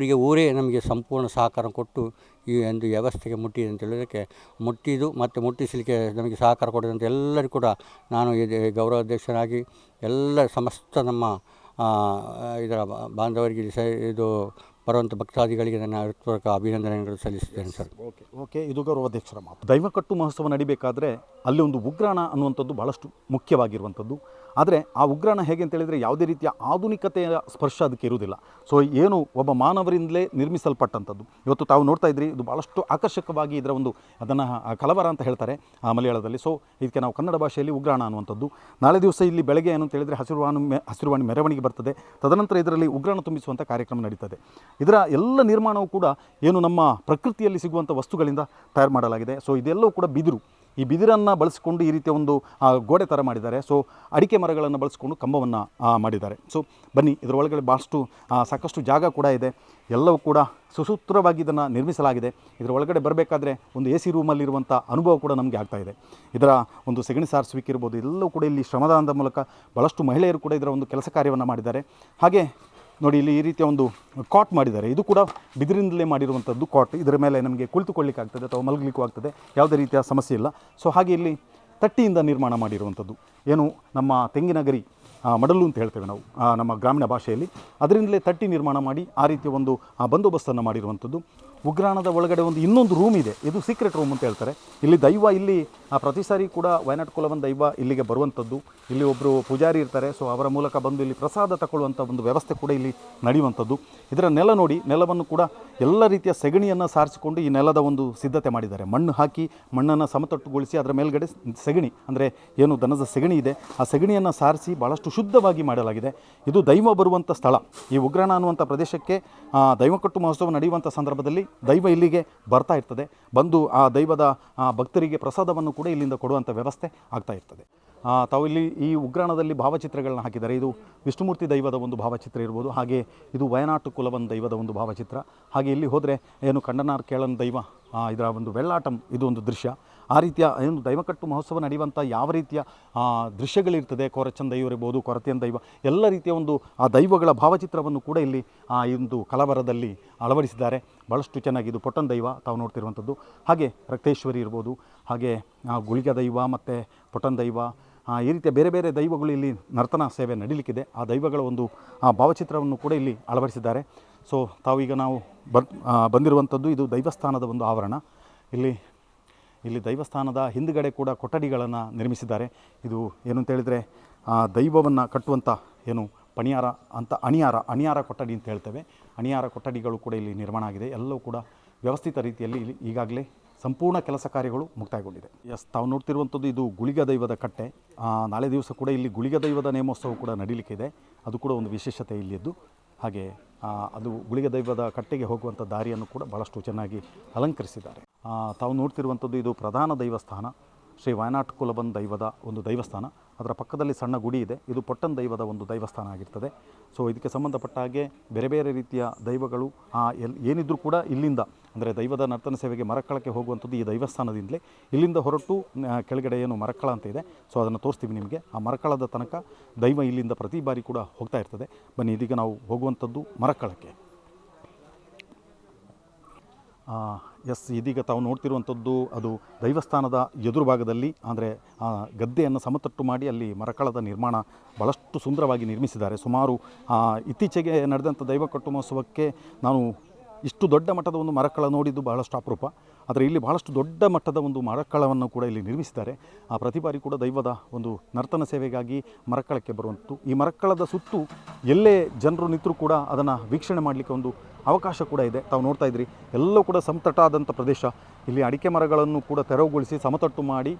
ಊರೇ ನಮಗೆ ಸಂಪೂರ್ಣ ಸಹಕಾರ ಕೊಟ್ಟು ಈ ಒಂದು ವ್ಯವಸ್ಥೆಗೆ ಮುಟ್ಟಿದೆ ಅಂತ ಹೇಳೋದಕ್ಕೆ ಮುಟ್ಟಿದ್ದು ಮತ್ತು ಮುಟ್ಟಿಸಲಿಕ್ಕೆ ನಮಗೆ ಸಹಕಾರ ಕೊಡಿದಂಥ ಎಲ್ಲರಿಗೂ ಕೂಡ ನಾನು ಗೌರವಾಧ್ಯಕ್ಷರಾಗಿ ಎಲ್ಲ ಸಮಸ್ತ ನಮ್ಮ ಇದರ ಬಾಂಧವರಿಗೆ ಇದು ಬರುವಂಥ ಭಕ್ತಾದಿಗಳಿಗೆ ನನ್ನ ಹೃತ್ಪೂರ್ವಕ ಅಭಿನಂದನೆಗಳು ಸಲ್ಲಿಸುತ್ತೇನೆ ಸರ್. ಓಕೆ ಇದು ಗೌರವಾಧ್ಯಕ್ಷರ ಮಾತು. ದೈವಕಟ್ಟು ಮಹೋತ್ಸವ ನಡಿಬೇಕಾದ್ರೆ ಅಲ್ಲಿ ಒಂದು ಉಗ್ರಾಣ ಅನ್ನುವಂಥದ್ದು ಭಾಳಷ್ಟು ಮುಖ್ಯವಾಗಿರುವಂಥದ್ದು. ಆದರೆ ಆ ಉಗ್ರಾಣ ಹೇಗೆ ಅಂತೇಳಿದರೆ ಯಾವುದೇ ರೀತಿಯ ಆಧುನಿಕತೆಯ ಸ್ಪರ್ಶ ಅದಕ್ಕೆ ಇರುವುದಿಲ್ಲ. ಸೊ ಏನು ಒಬ್ಬ ಮಾನವರಿಂದಲೇ ನಿರ್ಮಿಸಲ್ಪಟ್ಟಂಥದ್ದು. ಇವತ್ತು ತಾವು ನೋಡ್ತಾ ಇದ್ರಿ, ಇದು ಭಾಳಷ್ಟು ಆಕರ್ಷಕವಾಗಿ ಇದರ ಒಂದು ಅದನ್ನು ಕಲವರ ಅಂತ ಹೇಳ್ತಾರೆ ಮಲಯಾಳದಲ್ಲಿ. ಸೊ ಇದಕ್ಕೆ ನಾವು ಕನ್ನಡ ಭಾಷೆಯಲ್ಲಿ ಉಗ್ರಾಣ ಅನ್ನುವಂಥದ್ದು. ನಾಳೆ ದಿವಸ ಇಲ್ಲಿ ಬೆಳಗ್ಗೆ ಏನು ಅಂತೇಳಿದರೆ ಹಸಿರುವಾಣಿ ಮೆರವಣಿಗೆ ಬರ್ತದೆ. ತದನಂತರ ಇದರಲ್ಲಿ ಉಗ್ರಾಣ ತುಂಬಿಸುವಂಥ ಕಾರ್ಯಕ್ರಮ ನಡೀತದೆ. ಇದರ ಎಲ್ಲ ನಿರ್ಮಾಣವು ಕೂಡ ಏನು ನಮ್ಮ ಪ್ರಕೃತಿಯಲ್ಲಿ ಸಿಗುವಂಥ ವಸ್ತುಗಳಿಂದ ತಯಾರು ಮಾಡಲಾಗಿದೆ. ಸೊ ಇದೆಲ್ಲವೂ ಕೂಡ ಬಿದಿರು. ಈ ಬಿದಿರನ್ನು ಬಳಸಿಕೊಂಡು ಈ ರೀತಿಯ ಒಂದು ಗೋಡೆ ಥರ ಮಾಡಿದ್ದಾರೆ. ಸೊ ಅಡಿಕೆ ಮರಗಳನ್ನು ಬಳಸಿಕೊಂಡು ಕಂಬವನ್ನು ಮಾಡಿದ್ದಾರೆ. ಸೊ ಬನ್ನಿ, ಇದರ ಒಳಗಡೆ ಸಾಕಷ್ಟು ಜಾಗ ಕೂಡ ಇದೆ. ಎಲ್ಲವೂ ಕೂಡ ಸುಸೂತ್ರವಾಗಿ ಇದನ್ನು ನಿರ್ಮಿಸಲಾಗಿದೆ. ಇದರ ಒಳಗಡೆ ಬರಬೇಕಾದ್ರೆ ಒಂದು AC ರೂಮಲ್ಲಿರುವಂಥ ಅನುಭವ ಕೂಡ ನಮಗೆ ಆಗ್ತಾಯಿದೆ. ಇದರ ಒಂದು ಸೆಗಣಿ ಸಾರಿಸುವಿಕೆ ಇರ್ಬೋದು, ಎಲ್ಲವೂ ಕೂಡ ಇಲ್ಲಿ ಶ್ರಮದಾನದ ಮೂಲಕ ಭಾಳಷ್ಟು ಮಹಿಳೆಯರು ಕೂಡ ಇದರ ಒಂದು ಕೆಲಸ ಕಾರ್ಯವನ್ನು ಮಾಡಿದ್ದಾರೆ. ಹಾಗೆ ನೋಡಿ, ಇಲ್ಲಿ ಈ ರೀತಿಯ ಒಂದು ಕಾಟ್ ಮಾಡಿದ್ದಾರೆ. ಇದು ಕೂಡ ಬಿದಿರಿಂದಲೇ ಮಾಡಿರುವಂಥದ್ದು ಕಾಟ್. ಇದರ ಮೇಲೆ ನಮಗೆ ಕುಳಿತುಕೊಳ್ಳಿಕ್ಕೆ ಆಗ್ತದೆ ಅಥವಾ ಮಲಗಲಿಕ್ಕೂ ಆಗ್ತದೆ, ಯಾವುದೇ ರೀತಿಯ ಸಮಸ್ಯೆ ಇಲ್ಲ. ಸೊ ಹಾಗೆ ಇಲ್ಲಿ ತಟ್ಟಿಯಿಂದ ನಿರ್ಮಾಣ ಮಾಡಿರುವಂಥದ್ದು, ಏನು ನಮ್ಮ ತೆಂಗಿನ ಗರಿ ಮಡಲು ಅಂತ ಹೇಳ್ತೇವೆ ನಾವು ನಮ್ಮ ಗ್ರಾಮೀಣ ಭಾಷೆಯಲ್ಲಿ, ಅದರಿಂದಲೇ ತಟ್ಟಿ ನಿರ್ಮಾಣ ಮಾಡಿ ಆ ರೀತಿಯ ಒಂದು ಬಂದೋಬಸ್ತನ್ನು ಮಾಡಿರುವಂಥದ್ದು. ಉಗ್ರಾಣದ ಒಳಗಡೆ ಇನ್ನೊಂದು ರೂಮ್ ಇದೆ. ಇದು ಸೀಕ್ರೆಟ್ ರೂಮ್ ಅಂತ ಹೇಳ್ತಾರೆ. ಇಲ್ಲಿ ದೈವ ಇಲ್ಲಿ ಪ್ರತಿ ಸಾರಿ ಕೂಡ ವಯನಾಡ್ ಕುಲವನ್ ದೈವ ಇಲ್ಲಿಗೆ ಬರುವಂಥದ್ದು. ಇಲ್ಲಿ ಒಬ್ಬರು ಪೂಜಾರಿ ಇರ್ತಾರೆ. ಸೊ ಅವರ ಮೂಲಕ ಬಂದು ಇಲ್ಲಿ ಪ್ರಸಾದ ತಗೊಳ್ಳುವಂಥ ಒಂದು ವ್ಯವಸ್ಥೆ ಕೂಡ ಇಲ್ಲಿ ನಡೆಯುವಂಥದ್ದು. ಇದರ ನೆಲ ನೋಡಿ, ನೆಲವನ್ನು ಕೂಡ ಎಲ್ಲ ರೀತಿಯ ಸೆಗಣಿಯನ್ನು ಸಾರಿಸಿಕೊಂಡು ಈ ನೆಲದ ಒಂದು ಸಿದ್ಧತೆ ಮಾಡಿದ್ದಾರೆ. ಮಣ್ಣು ಹಾಕಿ ಮಣ್ಣನ್ನು ಸಮತಟ್ಟುಗೊಳಿಸಿ ಅದರ ಮೇಲ್ಗಡೆ ಸೆಗಣಿ ಅಂದರೆ ಏನು ದನದ ಸೆಗಣಿ ಇದೆ ಆ ಸೆಗಣಿಯನ್ನು ಸಾರಿಸಿ ಭಾಳಷ್ಟು ಶುದ್ಧವಾಗಿ ಮಾಡಲಾಗಿದೆ. ಇದು ದೈವ ಬರುವಂಥ ಸ್ಥಳ. ಈ ಉಗ್ರಾಣ ಅನ್ನುವಂಥ ಪ್ರದೇಶಕ್ಕೆ ದೈವಕಟ್ಟು ಮಹೋತ್ಸವ ನಡೆಯುವಂಥ ಸಂದರ್ಭದಲ್ಲಿ ದೈವ ಇಲ್ಲಿಗೆ ಬರ್ತಾ ಇರ್ತದೆ. ಬಂದು ಆ ದೈವದ ಭಕ್ತರಿಗೆ ಪ್ರಸಾದವನ್ನು ಕೂಡ ಇಲ್ಲಿಂದ ಕೊಡುವಂಥ ವ್ಯವಸ್ಥೆ ಆಗ್ತಾ ಇರ್ತದೆ. ತಾವು ಇಲ್ಲಿ ಈ ಉಗ್ರಾಣದಲ್ಲಿ ಭಾವಚಿತ್ರಗಳನ್ನ ಹಾಕಿದ್ದಾರೆ. ಇದು ವಿಷ್ಣುಮೂರ್ತಿ ದೈವದ ಒಂದು ಭಾವಚಿತ್ರ ಇರ್ಬೋದು. ಹಾಗೆ ಇದು ವಯನಾಟು ಕುಲವನ್ ದೈವದ ಒಂದು ಭಾವಚಿತ್ರ. ಹಾಗೆ ಇಲ್ಲಿ ಹೋದರೆ ಏನು ಕಂಡನಾರ್ ಕೇಳನ್ ದೈವ ಇದರ ಒಂದು ವೆಳ್ಳಾಟಂ ಇದು ಒಂದು ದೃಶ್ಯ. ಆ ರೀತಿಯ ಏನು ದೈವಕಟ್ಟು ಮಹೋತ್ಸವ ನಡೆಯುವಂಥ ಯಾವ ರೀತಿಯ ದೃಶ್ಯಗಳಿರ್ತದೆ, ಕೊರಚನ್ ದೈವ ಇರ್ಬೋದು, ಕೊರತಿಯನ್ ದೈವ, ಎಲ್ಲ ರೀತಿಯ ಒಂದು ಆ ದೈವಗಳ ಭಾವಚಿತ್ರವನ್ನು ಕೂಡ ಇಲ್ಲಿ ಈ ಒಂದು ಕಲವರದಲ್ಲಿ ಅಳವಡಿಸಿದ್ದಾರೆ. ಭಾಳಷ್ಟು ಚೆನ್ನಾಗಿ. ಇದು ಪೊಟ್ಟನ್ ದೈವ ತಾವು ನೋಡ್ತಿರುವಂಥದ್ದು. ಹಾಗೆ ರಕ್ತೇಶ್ವರಿ ಇರ್ಬೋದು, ಹಾಗೆ ಗುಳಿಗ ದೈವ ಮತ್ತು ಪೊಟ್ಟನ್ ದೈವ, ಈ ರೀತಿಯ ಬೇರೆ ಬೇರೆ ದೈವಗಳು ಇಲ್ಲಿ ನರ್ತನ ಸೇವೆ ನಡೀಲಿಕ್ಕಿದೆ. ಆ ದೈವಗಳ ಒಂದು ಭಾವಚಿತ್ರವನ್ನು ಕೂಡ ಇಲ್ಲಿ ಅಳವಡಿಸಿದ್ದಾರೆ. ಸೊ ತಾವೀಗ ನಾವು ಬಂದಿರುವಂಥದ್ದು ಇದು ದೈವಸ್ಥಾನದ ಒಂದು ಆವರಣ. ಇಲ್ಲಿ ದೈವಸ್ಥಾನದ ಹಿಂದುಗಡೆ ಕೂಡ ಕೊಠಡಿಗಳನ್ನು ನಿರ್ಮಿಸಿದ್ದಾರೆ. ಇದು ಏನು ಅಂತೇಳಿದರೆ ದೈವವನ್ನು ಕಟ್ಟುವಂಥ ಏನು ಪಣಿಯಾರ ಅಂತ ಅಣಿಯಾರ ಕೊಠಡಿ ಅಂತ ಹೇಳ್ತೇವೆ. ಅಣಿಯಾರ ಕೊಠಡಿಗಳು ಕೂಡ ಇಲ್ಲಿ ನಿರ್ಮಾಣ ಆಗಿದೆ. ಎಲ್ಲವೂ ಕೂಡ ವ್ಯವಸ್ಥಿತ ರೀತಿಯಲ್ಲಿ ಇಲ್ಲಿ ಈಗಾಗಲೇ ಸಂಪೂರ್ಣ ಕೆಲಸ ಕಾರ್ಯಗಳು ಮುಕ್ತಾಯಗೊಂಡಿದೆ. ತಾವು ನೋಡ್ತಿರುವಂಥದ್ದು ಇದು ಗುಳಿಗ ದೈವದ ಕಟ್ಟೆ. ನಾಳೆ ದಿವಸ ಕೂಡ ಇಲ್ಲಿ ಗುಳಿಗ ದೈವದ ನೇಮೋತ್ಸವ ಕೂಡ ನಡೀಲಿಕ್ಕಿದೆ. ಅದು ಕೂಡ ಒಂದು ವಿಶೇಷತೆ ಇಲ್ಲಿದ್ದು. ಹಾಗೆ ಅದು ಗುಳಿಗ ದೈವದ ಕಟ್ಟೆಗೆ ಹೋಗುವಂಥ ದಾರಿಯನ್ನು ಕೂಡ ಭಾಳಷ್ಟು ಚೆನ್ನಾಗಿ ಅಲಂಕರಿಸಿದ್ದಾರೆ. ತಾವು ನೋಡ್ತಿರುವಂಥದ್ದು ಇದು ಪ್ರಧಾನ ದೈವಸ್ಥಾನ, ಶ್ರೀ ವಯನಾಟ್ ಕುಲವನ್ ದೈವದ ಒಂದು ದೈವಸ್ಥಾನ. ಅದರ ಪಕ್ಕದಲ್ಲಿ ಸಣ್ಣ ಗುಡಿ ಇದೆ. ಇದು ಪೊಟ್ಟನ್ ದೈವದ ಒಂದು ದೈವಸ್ಥಾನ ಆಗಿರ್ತದೆ. ಸೊ ಇದಕ್ಕೆ ಸಂಬಂಧಪಟ್ಟ ಹಾಗೆ ಬೇರೆ ಬೇರೆ ರೀತಿಯ ದೈವಗಳು ಏನಿದ್ರೂ ಕೂಡ ಇಲ್ಲಿಂದ ಅಂದರೆ ದೈವದ ನರ್ತನ ಸೇವೆಗೆ ಮರಕ್ಕಳಕ್ಕೆ ಹೋಗುವಂಥದ್ದು ಈ ದೈವಸ್ಥಾನದಿಂದಲೇ. ಇಲ್ಲಿಂದ ಹೊರಟು ಕೆಳಗಡೆ ಏನು ಮರಕ್ಕಳ ಅಂತ ಇದೆ, ಸೊ ಅದನ್ನು ತೋರಿಸ್ತೀವಿ ನಿಮಗೆ. ಆ ಮರಕ್ಕಳದ ತನಕ ದೈವ ಇಲ್ಲಿಂದ ಪ್ರತಿ ಬಾರಿ ಕೂಡ ಹೋಗ್ತಾ ಇರ್ತದೆ. ಬನ್ನಿ, ಇದೀಗ ನಾವು ಹೋಗುವಂಥದ್ದು ಮರಕ್ಕಳಕ್ಕೆ. ಎಸ್, ಇದೀಗ ತಾವು ನೋಡ್ತಿರುವಂಥದ್ದು ಅದು ದೈವಸ್ಥಾನದ ಎದುರು ಭಾಗದಲ್ಲಿ, ಅಂದರೆ ಗದ್ದೆಯನ್ನು ಸಮತಟ್ಟು ಮಾಡಿ ಅಲ್ಲಿ ಮರಕಳದ ನಿರ್ಮಾಣ ಭಾಳಷ್ಟು ಸುಂದರವಾಗಿ ನಿರ್ಮಿಸಿದ್ದಾರೆ. ಸುಮಾರು ಇತ್ತೀಚೆಗೆ ನಡೆದಂಥ ದೈವಕಟ್ಟು ಮಹೋತ್ಸವಕ್ಕೆ ನಾನು ಇಷ್ಟು ದೊಡ್ಡ ಮಟ್ಟದ ಒಂದು ಮರಕಳ ನೋಡಿದ್ದು ಬಹಳಷ್ಟು ಅಪರೂಪ. ಆದರೆ ಇಲ್ಲಿ ಬಹಳಷ್ಟು ದೊಡ್ಡ ಮಟ್ಟದ ಒಂದು ಮರಕಳವನ್ನು ಕೂಡ ಇಲ್ಲಿ ನಿರ್ಮಿಸಿದ್ದಾರೆ. ಪ್ರತಿ ಬಾರಿ ಕೂಡ ದೈವದ ಒಂದು ನರ್ತನ ಸೇವೆಗಾಗಿ ಮರಕಳಕ್ಕೆ ಬರುವಂಥದ್ದು. ಈ ಮರಕಳದ ಸುತ್ತು ಎಲ್ಲೇ ಜನರು ನಿಂತರೂ ಕೂಡ ಅದನ್ನು ವೀಕ್ಷಣೆ ಮಾಡಲಿಕ್ಕೆ ಒಂದು ಅವಕಾಶ ಕೂಡ ಇದೆ. ತಾವು ನೋಡ್ತಾ ಇದ್ರಿ, ಎಲ್ಲವೂ ಕೂಡ ಸಮತಟ್ಟಾದಂಥ ಪ್ರದೇಶ. ಇಲ್ಲಿ ಅಡಿಕೆ ಮರಗಳನ್ನು ಕೂಡ ತೆರವುಗೊಳಿಸಿ ಸಮತಟ್ಟು ಮಾಡಿ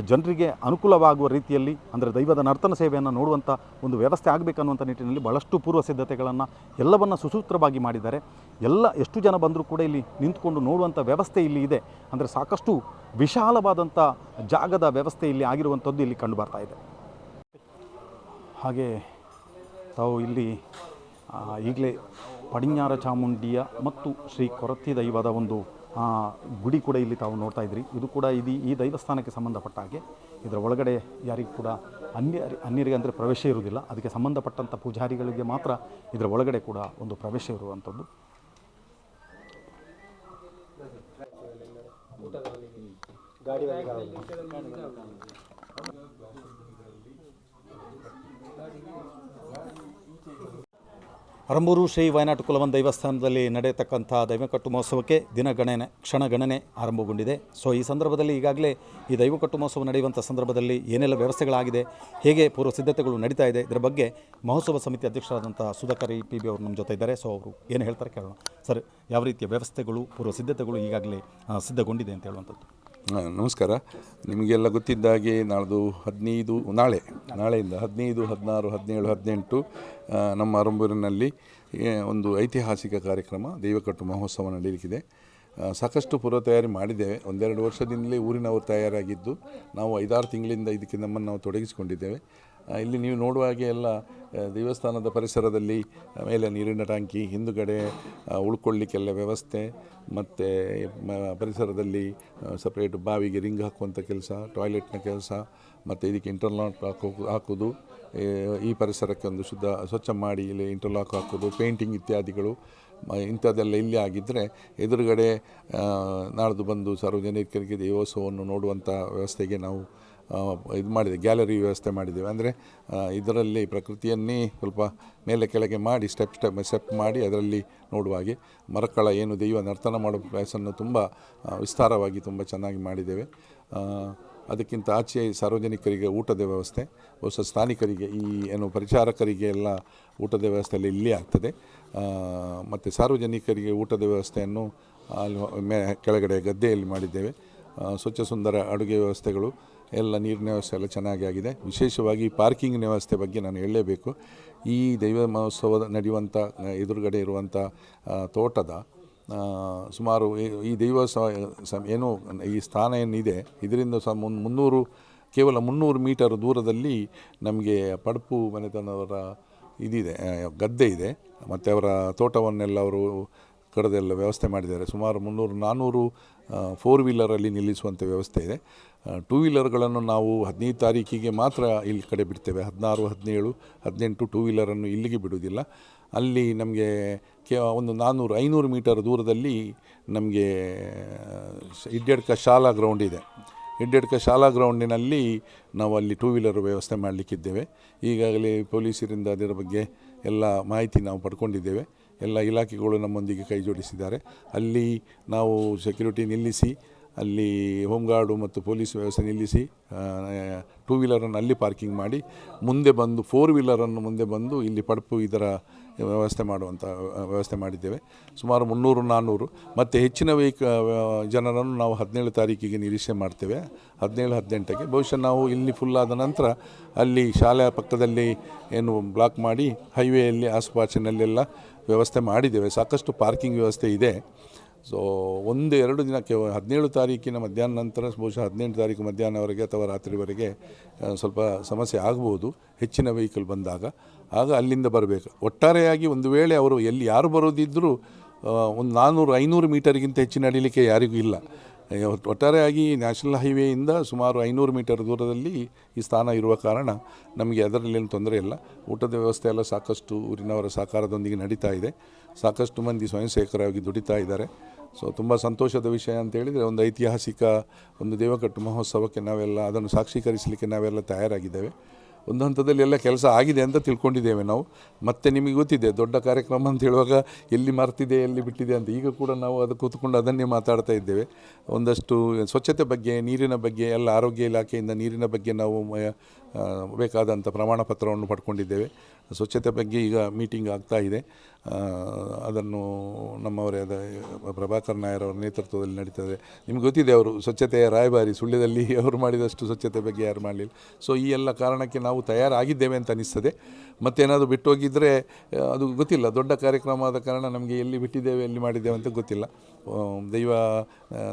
ಜನರಿಗೆ ಅನುಕೂಲವಾಗುವ ರೀತಿಯಲ್ಲಿ, ಅಂದರೆ ದೈವದ ನರ್ತನ ಸೇವೆಯನ್ನು ನೋಡುವಂಥ ಒಂದು ವ್ಯವಸ್ಥೆ ಆಗಬೇಕನ್ನುವಂಥ ನಿಟ್ಟಿನಲ್ಲಿ ಭಾಳಷ್ಟು ಪೂರ್ವ ಸಿದ್ಧತೆಗಳನ್ನು ಎಲ್ಲವನ್ನು ಸುಸೂತ್ರವಾಗಿ ಮಾಡಿದ್ದಾರೆ. ಎಷ್ಟು ಜನ ಬಂದರೂ ಕೂಡ ಇಲ್ಲಿ ನಿಂತ್ಕೊಂಡು ನೋಡುವಂಥ ವ್ಯವಸ್ಥೆ ಇಲ್ಲಿ ಇದೆ. ಅಂದರೆ ಸಾಕಷ್ಟು ವಿಶಾಲವಾದಂಥ ಜಾಗದ ವ್ಯವಸ್ಥೆ ಇಲ್ಲಿ ಆಗಿರುವಂಥದ್ದು ಇಲ್ಲಿ ಕಂಡು ಬರ್ತಾ ಇದೆ. ಹಾಗೆ ತಾವು ಇಲ್ಲಿ ಈಗಲೇ ಪಡಿഞ്ഞാറ ಚಾಮುಂಡಿಯ ಮತ್ತು ಶ್ರೀ ಕೊರತಿ ದೈವದ ಒಂದು ಗುಡಿ ಕೂಡ ಇಲ್ಲಿ ತಾವು ನೋಡ್ತಾ ಇದ್ರಿ. ಇದು ಕೂಡ ಈ ದೈವಸ್ಥಾನಕ್ಕೆ ಸಂಬಂಧಪಟ್ಟ ಹಾಗೆ ಇದರ ಒಳಗಡೆ ಯಾರಿಗೂ ಕೂಡ ಅನ್ಯರಿಗೆ ಅಂದರೆ ಪ್ರವೇಶ ಇರುವುದಿಲ್ಲ. ಅದಕ್ಕೆ ಸಂಬಂಧಪಟ್ಟಂಥ ಪೂಜಾರಿಗಳಿಗೆ ಮಾತ್ರ ಇದರ ಒಳಗಡೆ ಕೂಡ ಒಂದು ಪ್ರವೇಶ ಇರುವಂಥದ್ದು. ಅರಂಬೂರು ಶ್ರೀ ವಯನಾಟು ಕುಲವನ್ ದೇವಸ್ಥಾನದಲ್ಲಿ ನಡೆಯತಕ್ಕಂಥ ದೈವಕಟ್ಟು ಮಹೋತ್ಸವಕ್ಕೆ ದಿನಗಣನೆ ಕ್ಷಣಗಣನೆ ಆರಂಭಗೊಂಡಿದೆ. ಸೊ ಈ ಸಂದರ್ಭದಲ್ಲಿ ಈಗಾಗಲೇ ಈ ದೈವಕಟ್ಟು ಮಹೋತ್ಸವ ನಡೆಯುವಂಥ ಸಂದರ್ಭದಲ್ಲಿ ಏನೆಲ್ಲ ವ್ಯವಸ್ಥೆಗಳಾಗಿದೆ, ಹೇಗೆ ಪೂರ್ವ ಸಿದ್ಧತೆಗಳು ನಡೀತಾ ಇದೆ, ಇದರ ಬಗ್ಗೆ ಮಹೋತ್ಸವ ಸಮಿತಿ ಅಧ್ಯಕ್ಷರಾದಂಥ ಸುಧಾಕರ್ PB ಅವರು ನಮ್ಮ ಜೊತೆ ಇದ್ದಾರೆ. ಸೊ ಅವರು ಏನು ಹೇಳ್ತಾರೆ ಕೇಳೋಣ. ಸರ್, ಯಾವ ರೀತಿಯ ವ್ಯವಸ್ಥೆಗಳು, ಪೂರ್ವ ಸಿದ್ಧತೆಗಳು ಈಗಾಗಲೇ ಸಿದ್ಧಗೊಂಡಿದೆ ಅಂತ ಹೇಳುವಂಥದ್ದು? ನಮಸ್ಕಾರ. ನಿಮಗೆಲ್ಲ ಗೊತ್ತಿದ್ದಾಗೆ ನಾಳೆಯಿಂದ 15, 16, 17, 18 ನಮ್ಮ ಅರಂಬೂರಿನಲ್ಲಿ ಒಂದು ಐತಿಹಾಸಿಕ ಕಾರ್ಯಕ್ರಮ ದೈವಕಟ್ಟು ಮಹೋತ್ಸವ ನಡೆಯಲಿಕ್ಕಿದೆ. ಸಾಕಷ್ಟು ಪೂರ್ವ ತಯಾರಿ ಮಾಡಿದ್ದೇವೆ. 1-2 ವರ್ಷದಿಂದಲೇ ಊರಿನವರು ತಯಾರಾಗಿದ್ದು ನಾವು 5-6 ತಿಂಗಳಿಂದ ಇದಕ್ಕೆ ನಮ್ಮನ್ನು ನಾವು ತೊಡಗಿಸಿಕೊಂಡಿದ್ದೇವೆ. ಇಲ್ಲಿ ನೀವು ನೋಡುವ ಹಾಗೆ ಎಲ್ಲ ದೇವಸ್ಥಾನದ ಪರಿಸರದಲ್ಲಿ ಮೇಲೆ ನೀರಿನ ಟ್ಯಾಂಕಿ, ಹಿಂದುಗಡೆ ಉಳ್ಕೊಳ್ಳಿಕ್ಕೆಲ್ಲ ವ್ಯವಸ್ಥೆ, ಮತ್ತು ಪರಿಸರದಲ್ಲಿ ಸಪ್ರೇಟ್ ಬಾವಿಗೆ ರಿಂಗ್ ಹಾಕುವಂಥ ಕೆಲಸ, ಟಾಯ್ಲೆಟ್ನ ಕೆಲಸ, ಮತ್ತು ಇದಕ್ಕೆ ಇಂಟರ್ಲಾಕ್ ಹಾಕೋದು, ಈ ಪರಿಸರಕ್ಕೆ ಒಂದು ಸ್ವಚ್ಛ ಮಾಡಿ ಇಲ್ಲಿ ಇಂಟರ್ಲಾಕ್ ಹಾಕೋದು, ಪೇಂಟಿಂಗ್ ಇತ್ಯಾದಿಗಳು ಇಂಥದ್ದೆಲ್ಲ ಇಲ್ಲಿ ಆಗಿದ್ದರೆ ಎದುರುಗಡೆ ನಾಳ್ದು ಬಂದು ಸಾರ್ವಜನಿಕರಿಗೆ ದೇವೋತ್ಸವವನ್ನು ನೋಡುವಂಥ ವ್ಯವಸ್ಥೆಗೆ ನಾವು ಇದು ಮಾಡಿದೆ, ಗ್ಯಾಲರಿ ವ್ಯವಸ್ಥೆ ಮಾಡಿದ್ದೇವೆ. ಅಂದರೆ ಇದರಲ್ಲಿ ಪ್ರಕೃತಿಯನ್ನೇ ಸ್ವಲ್ಪ ಮೇಲೆ ಕೆಳಗೆ ಮಾಡಿ ಸ್ಟೆಪ್ ಮಾಡಿ ಅದರಲ್ಲಿ ನೋಡುವ ಹಾಗೆ ಮರಕಳ ಏನು ದೈವ ನರ್ತನ ಮಾಡುವ ಪ್ಲೇಸನ್ನು ತುಂಬ ವಿಸ್ತಾರವಾಗಿ ತುಂಬ ಚೆನ್ನಾಗಿ ಮಾಡಿದ್ದೇವೆ. ಅದಕ್ಕಿಂತ ಆಚೆ ಸಾರ್ವಜನಿಕರಿಗೆ ಊಟದ ವ್ಯವಸ್ಥೆ, ಹೊಸ ಸ್ಥಾನಿಕರಿಗೆ ಈ ಏನು ಪರಿಚಾರಕರಿಗೆ ಎಲ್ಲ ಊಟದ ವ್ಯವಸ್ಥೆಯಲ್ಲಿ ಇಲ್ಲಿ ಆಗ್ತದೆ. ಮತ್ತು ಸಾರ್ವಜನಿಕರಿಗೆ ಊಟದ ವ್ಯವಸ್ಥೆಯನ್ನು ಅಲ್ಲಿ ಕೆಳಗಡೆ ಗದ್ದೆಯಲ್ಲಿ ಮಾಡಿದ್ದೇವೆ. ಸ್ವಚ್ಛ ಸುಂದರ ಅಡುಗೆ ವ್ಯವಸ್ಥೆಗಳು ಎಲ್ಲ, ನೀರಿನ ವ್ಯವಸ್ಥೆ ಎಲ್ಲ ಚೆನ್ನಾಗಿ ಆಗಿದೆ. ವಿಶೇಷವಾಗಿ ಪಾರ್ಕಿಂಗಿನ ವ್ಯವಸ್ಥೆ ಬಗ್ಗೆ ನಾನು ಹೇಳಲೇಬೇಕು. ಈ ದೈವ ಮಹೋತ್ಸವ ನಡೆಯುವಂಥ ಎದುರುಗಡೆ ಇರುವಂಥ ತೋಟದ ಸುಮಾರು ಈ ದೈವೋತ್ಸವ ಏನು ಈ ಸ್ಥಾನ ಏನಿದೆ ಇದರಿಂದ ಕೇವಲ 300 ಮೀಟರ್ ದೂರದಲ್ಲಿ ನಮಗೆ ಪಡಪು ಮನೆತನವರ ಇದಿದೆ, ಗದ್ದೆ ಇದೆ. ಮತ್ತು ಅವರ ತೋಟವನ್ನೆಲ್ಲ ಅವರು ಕಡದೆಲ್ಲ ವ್ಯವಸ್ಥೆ ಮಾಡಿದ್ದಾರೆ. ಸುಮಾರು 300-400 4 ವೀಲರಲ್ಲಿ ನಿಲ್ಲಿಸುವಂಥ ವ್ಯವಸ್ಥೆ ಇದೆ. 2 ವೀಲರ್ಗಳನ್ನು ನಾವು 15 ತಾರೀಕಿಗೆ ಮಾತ್ರ ಇಲ್ಲಿ ಕಡೆ ಬಿಡ್ತೇವೆ. 16, 17, 18 2 ವೀಲರನ್ನು ಇಲ್ಲಿಗೆ ಬಿಡುವುದಿಲ್ಲ. ಅಲ್ಲಿ ನಮಗೆ ಒಂದು 400-500 ಮೀಟರ್ ದೂರದಲ್ಲಿ ನಮಗೆ ಹಿಡ್ಯಡ್ಕ ಶಾಲಾ ಗ್ರೌಂಡ್ ಇದೆ. ಹಿಡ್ಯಡ್ಕ ಶಾಲಾ ಗ್ರೌಂಡಿನಲ್ಲಿ ನಾವು ಅಲ್ಲಿ 2 ವೀಲರ್ ವ್ಯವಸ್ಥೆ ಮಾಡಲಿಕ್ಕಿದ್ದೇವೆ. ಈಗಾಗಲೇ ಪೊಲೀಸರಿಂದ ಅದರ ಬಗ್ಗೆ ಎಲ್ಲ ಮಾಹಿತಿ ನಾವು ಪಡ್ಕೊಂಡಿದ್ದೇವೆ. ಎಲ್ಲ ಇಲಾಖೆಗಳು ನಮ್ಮೊಂದಿಗೆ ಕೈ ಜೋಡಿಸಿದ್ದಾರೆ. ಅಲ್ಲಿ ನಾವು ಸೆಕ್ಯೂರಿಟಿ ನಿಲ್ಲಿಸಿ, ಅಲ್ಲಿ ಹೋಮ್ ಗಾರ್ಡು ಮತ್ತು ಪೊಲೀಸ್ ವ್ಯವಸ್ಥೆ ನಿಲ್ಲಿಸಿ 2 ವೀಲರನ್ನು ಅಲ್ಲಿ ಪಾರ್ಕಿಂಗ್ ಮಾಡಿ ಮುಂದೆ ಬಂದು 4 ವೀಲರನ್ನು ಮುಂದೆ ಬಂದು ಇಲ್ಲಿ ಪಡಪು ಇದರ ವ್ಯವಸ್ಥೆ ಮಾಡುವಂಥ ವ್ಯವಸ್ಥೆ ಮಾಡಿದ್ದೇವೆ. ಸುಮಾರು 300-400 ಮತ್ತು ಹೆಚ್ಚಿನ ಜನರನ್ನು ನಾವು 17 ತಾರೀಕಿಗೆ ನಿರೀಕ್ಷೆ ಮಾಡ್ತೇವೆ. 17-18ಗೆ ಬಹುಶಃ ನಾವು ಇಲ್ಲಿ ಫುಲ್ಲಾದ ನಂತರ ಅಲ್ಲಿ ಶಾಲೆಯ ಪಕ್ಕದಲ್ಲಿ ಏನು ಬ್ಲಾಕ್ ಮಾಡಿ ಹೈವೇಯಲ್ಲಿ ಆಸುಪಾಸಿನಲ್ಲೆಲ್ಲ ವ್ಯವಸ್ಥೆ ಮಾಡಿದ್ದೇವೆ. ಸಾಕಷ್ಟು ಪಾರ್ಕಿಂಗ್ ವ್ಯವಸ್ಥೆ ಇದೆ. ಸೊ 1-2 ದಿನಕ್ಕೆ 17 ತಾರೀಕಿನ ಮಧ್ಯಾಹ್ನ ನಂತರ ಬಹುಶಃ 18 ತಾರೀಕು ಮಧ್ಯಾಹ್ನವರೆಗೆ ಅಥವಾ ರಾತ್ರಿವರೆಗೆ ಸ್ವಲ್ಪ ಸಮಸ್ಯೆ ಆಗ್ಬೋದು ಹೆಚ್ಚಿನ ವೆಹಿಕಲ್ ಬಂದಾಗ. ಆಗ ಅಲ್ಲಿಂದ ಬರಬೇಕು. ಒಟ್ಟಾರೆಯಾಗಿ ಒಂದು ವೇಳೆ ಅವರು ಯಾರು ಬರೋದಿದ್ದರೂ ಒಂದು 400-500 ಮೀಟರ್ಗಿಂತ ಹೆಚ್ಚಿನ ನಡೀಲಿಕ್ಕೆ ಯಾರಿಗೂ ಇಲ್ಲ. ಒಟ್ಟಾರೆಯಾಗಿ ನ್ಯಾಷನಲ್ ಹೈವೇಯಿಂದ ಸುಮಾರು 500 ಮೀಟರ್ ದೂರದಲ್ಲಿ ಈ ಸ್ಥಾನ ಇರುವ ಕಾರಣ ನಮಗೆ ಅದರಲ್ಲೇನು ತೊಂದರೆ ಇಲ್ಲ. ಊಟದ ವ್ಯವಸ್ಥೆ ಎಲ್ಲ ಸಾಕಷ್ಟು ಊರಿನವರ ಸಹಕಾರದೊಂದಿಗೆ ನಡೀತಾ ಇದೆ. ಸಾಕಷ್ಟು ಮಂದಿ ಸ್ವಯಂ ಸೇವಕರಾಗಿ ದುಡಿತಾ ಇದ್ದಾರೆ. ಸೊ ತುಂಬ ಸಂತೋಷದ ವಿಷಯ ಅಂತ ಹೇಳಿದರೆ ಒಂದು ಐತಿಹಾಸಿಕ ಒಂದು ದೇವಕಟ್ಟು ಮಹೋತ್ಸವಕ್ಕೆ ನಾವೆಲ್ಲ ಅದನ್ನು ಸಾಕ್ಷೀಕರಿಸಲಿಕ್ಕೆ ನಾವೆಲ್ಲ ತಯಾರಾಗಿದ್ದೇವೆ. ಒಂದು ಹಂತದಲ್ಲಿ ಎಲ್ಲ ಕೆಲಸ ಆಗಿದೆ ಅಂತ ತಿಳ್ಕೊಂಡಿದ್ದೇವೆ ನಾವು. ಮತ್ತು ನಿಮಗೆ ಗೊತ್ತಿದೆ, ದೊಡ್ಡ ಕಾರ್ಯಕ್ರಮ ಅಂತ ಹೇಳುವಾಗ ಎಲ್ಲಿ ಮರ್ತಿದೆ ಎಲ್ಲಿ ಬಿಟ್ಟಿದೆ ಅಂತ. ಈಗ ಕೂಡ ನಾವು ಅದು ಕೂತ್ಕೊಂಡು ಅದನ್ನೇ ಮಾತಾಡ್ತಾ ಇದ್ದೇವೆ. ಒಂದಷ್ಟು ಸ್ವಚ್ಛತೆ ಬಗ್ಗೆ, ನೀರಿನ ಬಗ್ಗೆ ಎಲ್ಲ ಆರೋಗ್ಯ ಇಲಾಖೆಯಿಂದ ನೀರಿನ ಬಗ್ಗೆ ನಾವು ಬೇಕಾದಂಥ ಪ್ರಮಾಣ ಪತ್ರವನ್ನು ಪಡ್ಕೊಂಡಿದ್ದೇವೆ. ಸ್ವಚ್ಛತೆ ಬಗ್ಗೆ ಈಗ ಮೀಟಿಂಗ್ ಆಗ್ತಾ ಇದೆ. ಅದನ್ನು ನಮ್ಮವರೇ ಆದ ಪ್ರಭಾಕರ್ ನಾಯರ್ ಅವರ ನೇತೃತ್ವದಲ್ಲಿ ನಡೀತದೆ. ನಿಮ್ಗೆ ಗೊತ್ತಿದೆ, ಅವರು ಸ್ವಚ್ಛತೆಯ ರಾಯಭಾರಿ. ಸುಳ್ಯದಲ್ಲಿ ಅವರು ಮಾಡಿದಷ್ಟು ಸ್ವಚ್ಛತೆ ಬಗ್ಗೆ ಯಾರು ಮಾಡಲಿಲ್ಲ. ಸೊ ಈ ಎಲ್ಲ ಕಾರಣಕ್ಕೆ ನಾವು ತಯಾರಾಗಿದ್ದೇವೆ ಅಂತ ಅನಿಸ್ತದೆ. ಮತ್ತೇನಾದರೂ ಬಿಟ್ಟು ಹೋಗಿದ್ದರೆ ಅದು ಗೊತ್ತಿಲ್ಲ. ದೊಡ್ಡ ಕಾರ್ಯಕ್ರಮ ಆದ ಕಾರಣ ನಮಗೆ ಎಲ್ಲಿ ಬಿಟ್ಟಿದ್ದೇವೆ ಎಲ್ಲಿ ಮಾಡಿದ್ದೇವೆ ಅಂತ ಗೊತ್ತಿಲ್ಲ. ದೈವ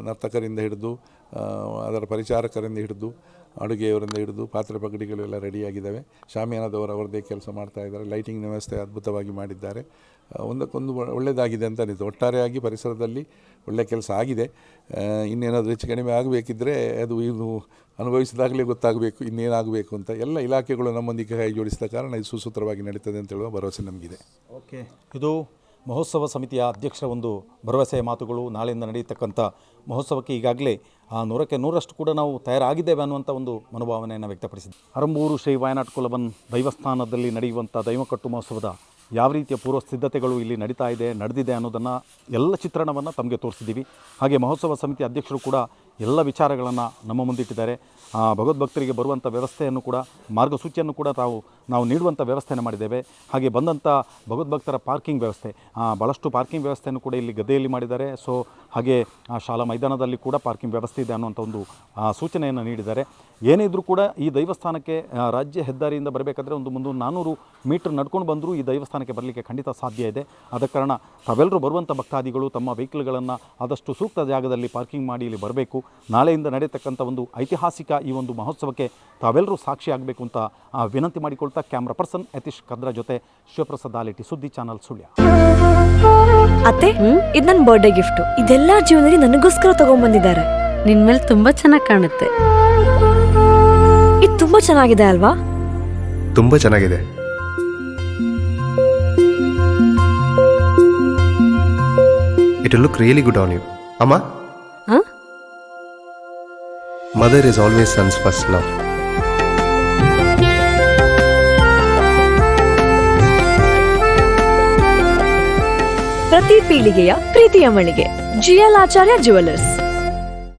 ನರ್ತಕರಿಂದ ಹಿಡಿದು ಅದರ ಪರಿಚಾರಕರಿಂದ ಹಿಡಿದು ಅಡುಗೆಯವರಿಂದ ಹಿಡಿದು ಪಾತ್ರೆ ಪಗಡಿಗಳೆಲ್ಲ ರೆಡಿಯಾಗಿದ್ದಾವೆ. ಶಾಮಿಯಾನದವರು ಅವರದ್ದೇ ಕೆಲಸ ಮಾಡ್ತಾ ಇದ್ದಾರೆ. ಲೈಟಿಂಗ್ ವ್ಯವಸ್ಥೆ ಅದ್ಭುತವಾಗಿ ಮಾಡಿದ್ದಾರೆ. ಒಂದಕ್ಕೊಂದು ಒಳ್ಳೆಯದಾಗಿದೆ ಅಂತ ಅನಿಸುತ್ತೆ. ಒಟ್ಟಾರೆಯಾಗಿ ಪರಿಸರದಲ್ಲಿ ಒಳ್ಳೆಯ ಕೆಲಸ ಆಗಿದೆ. ಇನ್ನೇನಾದರೂ ಹೆಚ್ಚು ಕಡಿಮೆ ಆಗಬೇಕಿದ್ದರೆ ಅದು ಇದು ಅನುಭವಿಸಿದಾಗಲೇ ಗೊತ್ತಾಗಬೇಕು ಇನ್ನೇನಾಗಬೇಕು ಅಂತ. ಎಲ್ಲ ಇಲಾಖೆಗಳು ನಮ್ಮೊಂದಿಗೆ ಕೈ ಜೋಡಿಸಿದ ಕಾರಣ ಇದು ಸುಸೂತ್ರವಾಗಿ ನಡೀತದೆ ಅಂತ ಹೇಳುವ ಭರವಸೆ ನಮಗಿದೆ. ಓಕೆ, ಇದು ಮಹೋತ್ಸವ ಸಮಿತಿಯ ಅಧ್ಯಕ್ಷರ ಒಂದು ಭರವಸೆಯ ಮಾತುಗಳು. ನಾಳೆಯಿಂದ ನಡೆಯತಕ್ಕಂಥ ಮಹೋತ್ಸವಕ್ಕೆ ಈಗಾಗಲೇ 100ಕ್ಕೆ 100ರಷ್ಟು ಕೂಡ ನಾವು ತಯಾರಾಗಿದ್ದೇವೆ ಅನ್ನುವಂಥ ಒಂದು ಮನೋಭಾವನೆಯನ್ನು ವ್ಯಕ್ತಪಡಿಸಿದೆ. ಅರಂಬೂರು ಶ್ರೀ ವಾಯನಾಡ್ ಕುಲವನ್ ದೈವಸ್ಥಾನದಲ್ಲಿ ನಡೆಯುವಂಥ ದೈವಕಟ್ಟು ಮಹೋತ್ಸವದ ಯಾವ ರೀತಿಯ ಪೂರ್ವ ಸಿದ್ಧತೆಗಳು ಇಲ್ಲಿ ನಡೆದಿದೆ ಅನ್ನೋದನ್ನು ಎಲ್ಲ ಚಿತ್ರಣವನ್ನು ತಮಗೆ ತೋರಿಸಿದ್ದೀವಿ. ಹಾಗೆ ಮಹೋತ್ಸವ ಸಮಿತಿ ಅಧ್ಯಕ್ಷರು ಕೂಡ ಎಲ್ಲ ವಿಚಾರಗಳನ್ನು ನಮ್ಮ ಮುಂದಿಟ್ಟಿದ್ದಾರೆ. ಭಗವದ್ಭಕ್ತರಿಗೆ ಬರುವಂಥ ವ್ಯವಸ್ಥೆಯನ್ನು ಕೂಡ, ಮಾರ್ಗಸೂಚಿಯನ್ನು ಕೂಡ ನಾವು ನೀಡುವಂಥ ವ್ಯವಸ್ಥೆಯನ್ನು ಮಾಡಿದ್ದೇವೆ. ಹಾಗೆ ಬಂದಂಥ ಭಗವದ್ಭಕ್ತರ ಪಾರ್ಕಿಂಗ್ ವ್ಯವಸ್ಥೆ, ಭಾಳಷ್ಟು ಪಾರ್ಕಿಂಗ್ ವ್ಯವಸ್ಥೆಯನ್ನು ಕೂಡ ಇಲ್ಲಿ ಗದ್ದೆಯಲ್ಲಿ ಮಾಡಿದ್ದಾರೆ. ಸೊ ಹಾಗೆ ಶಾಲಾ ಮೈದಾನದಲ್ಲಿ ಕೂಡ ಪಾರ್ಕಿಂಗ್ ವ್ಯವಸ್ಥೆ ಇದೆ ಅನ್ನುವಂಥ ಒಂದು ಸೂಚನೆಯನ್ನು ನೀಡಿದ್ದಾರೆ. ಏನೇ ಇದ್ದರೂ ಕೂಡ ಈ ದೈವಸ್ಥಾನಕ್ಕೆ ರಾಜ್ಯ ಹೆದ್ದಾರಿಯಿಂದ ಬರಬೇಕಾದ್ರೆ ಒಂದು 400 ಮೀಟರ್ ನಡ್ಕೊಂಡು ಬಂದರೂ ಈ ದೇವಸ್ಥಾನಕ್ಕೆ ಬರಲಿಕ್ಕೆ ಖಂಡಿತ ಸಾಧ್ಯ ಇದೆ. ಆದ ಕಾರಣ ತಾವೆಲ್ಲರೂ ಬರುವಂಥ ಭಕ್ತಾದಿಗಳು ತಮ್ಮ ವೆಹಿಕಲ್ಗಳನ್ನು ಆದಷ್ಟು ಸೂಕ್ತ ಜಾಗದಲ್ಲಿ ಪಾರ್ಕಿಂಗ್ ಮಾಡಿ ಇಲ್ಲಿ ಬರಬೇಕು. ನಾಳೆಯಿಂದ ನಡೆಯತಕ್ಕಂಥ ಒಂದು ಐತಿಹಾಸಿಕ ಈ ಒಂದು ಮಹೋತ್ಸವಕ್ಕೆ ತಾವೆಲ್ಲರೂ ಸಾಕ್ಷಿ ಆಗಬೇಕು ಅಂತ ವಿನಂತಿ ಮಾಡಿಕೊಳ್ತಾ ಕ್ಯಾಮ್ರಾ ಪರ್ಸನ್ ಯತೀಶ್ ಕದ್ರಾ ಜೊತೆ ಶಿವಪ್ರಸಾದ್ ಆಲಿಟಿ, ಸುದ್ದಿ ಚಾನಲ್, ಸುಳ್ಯ. ಅತ್ತೆ, ಇದು ನನ್ನ ಬರ್ಡೇ ಗಿಫ್ಟ್. ಇದೆಲ್ಲ ಜೀವನದಲ್ಲಿ ನನಗೋಸ್ಕರ ತಗೊಂಡ್ಬಂದಿದ್ದಾರೆ. ನಿನ್ ಮೇಲೆ ತುಂಬಾ ಚೆನ್ನಾಗಿ ಕಾಣುತ್ತೆ. ಇದು ತುಂಬಾ ಚೆನ್ನಾಗಿದೆ ಅಲ್ವಾ? ತುಂಬಾ ಚೆನ್ನಾಗಿದೆ. It will look really good on you. Amma? Huh? Mother is always son's first love. ಪ್ರತಿ ಪೀಳಿಗೆಯ ಪ್ರೀತಿಯ ಮಳಿಗೆ GL ಆಚಾರ್ಯ ಜ್ಯುವೆಲರ್ಸ್.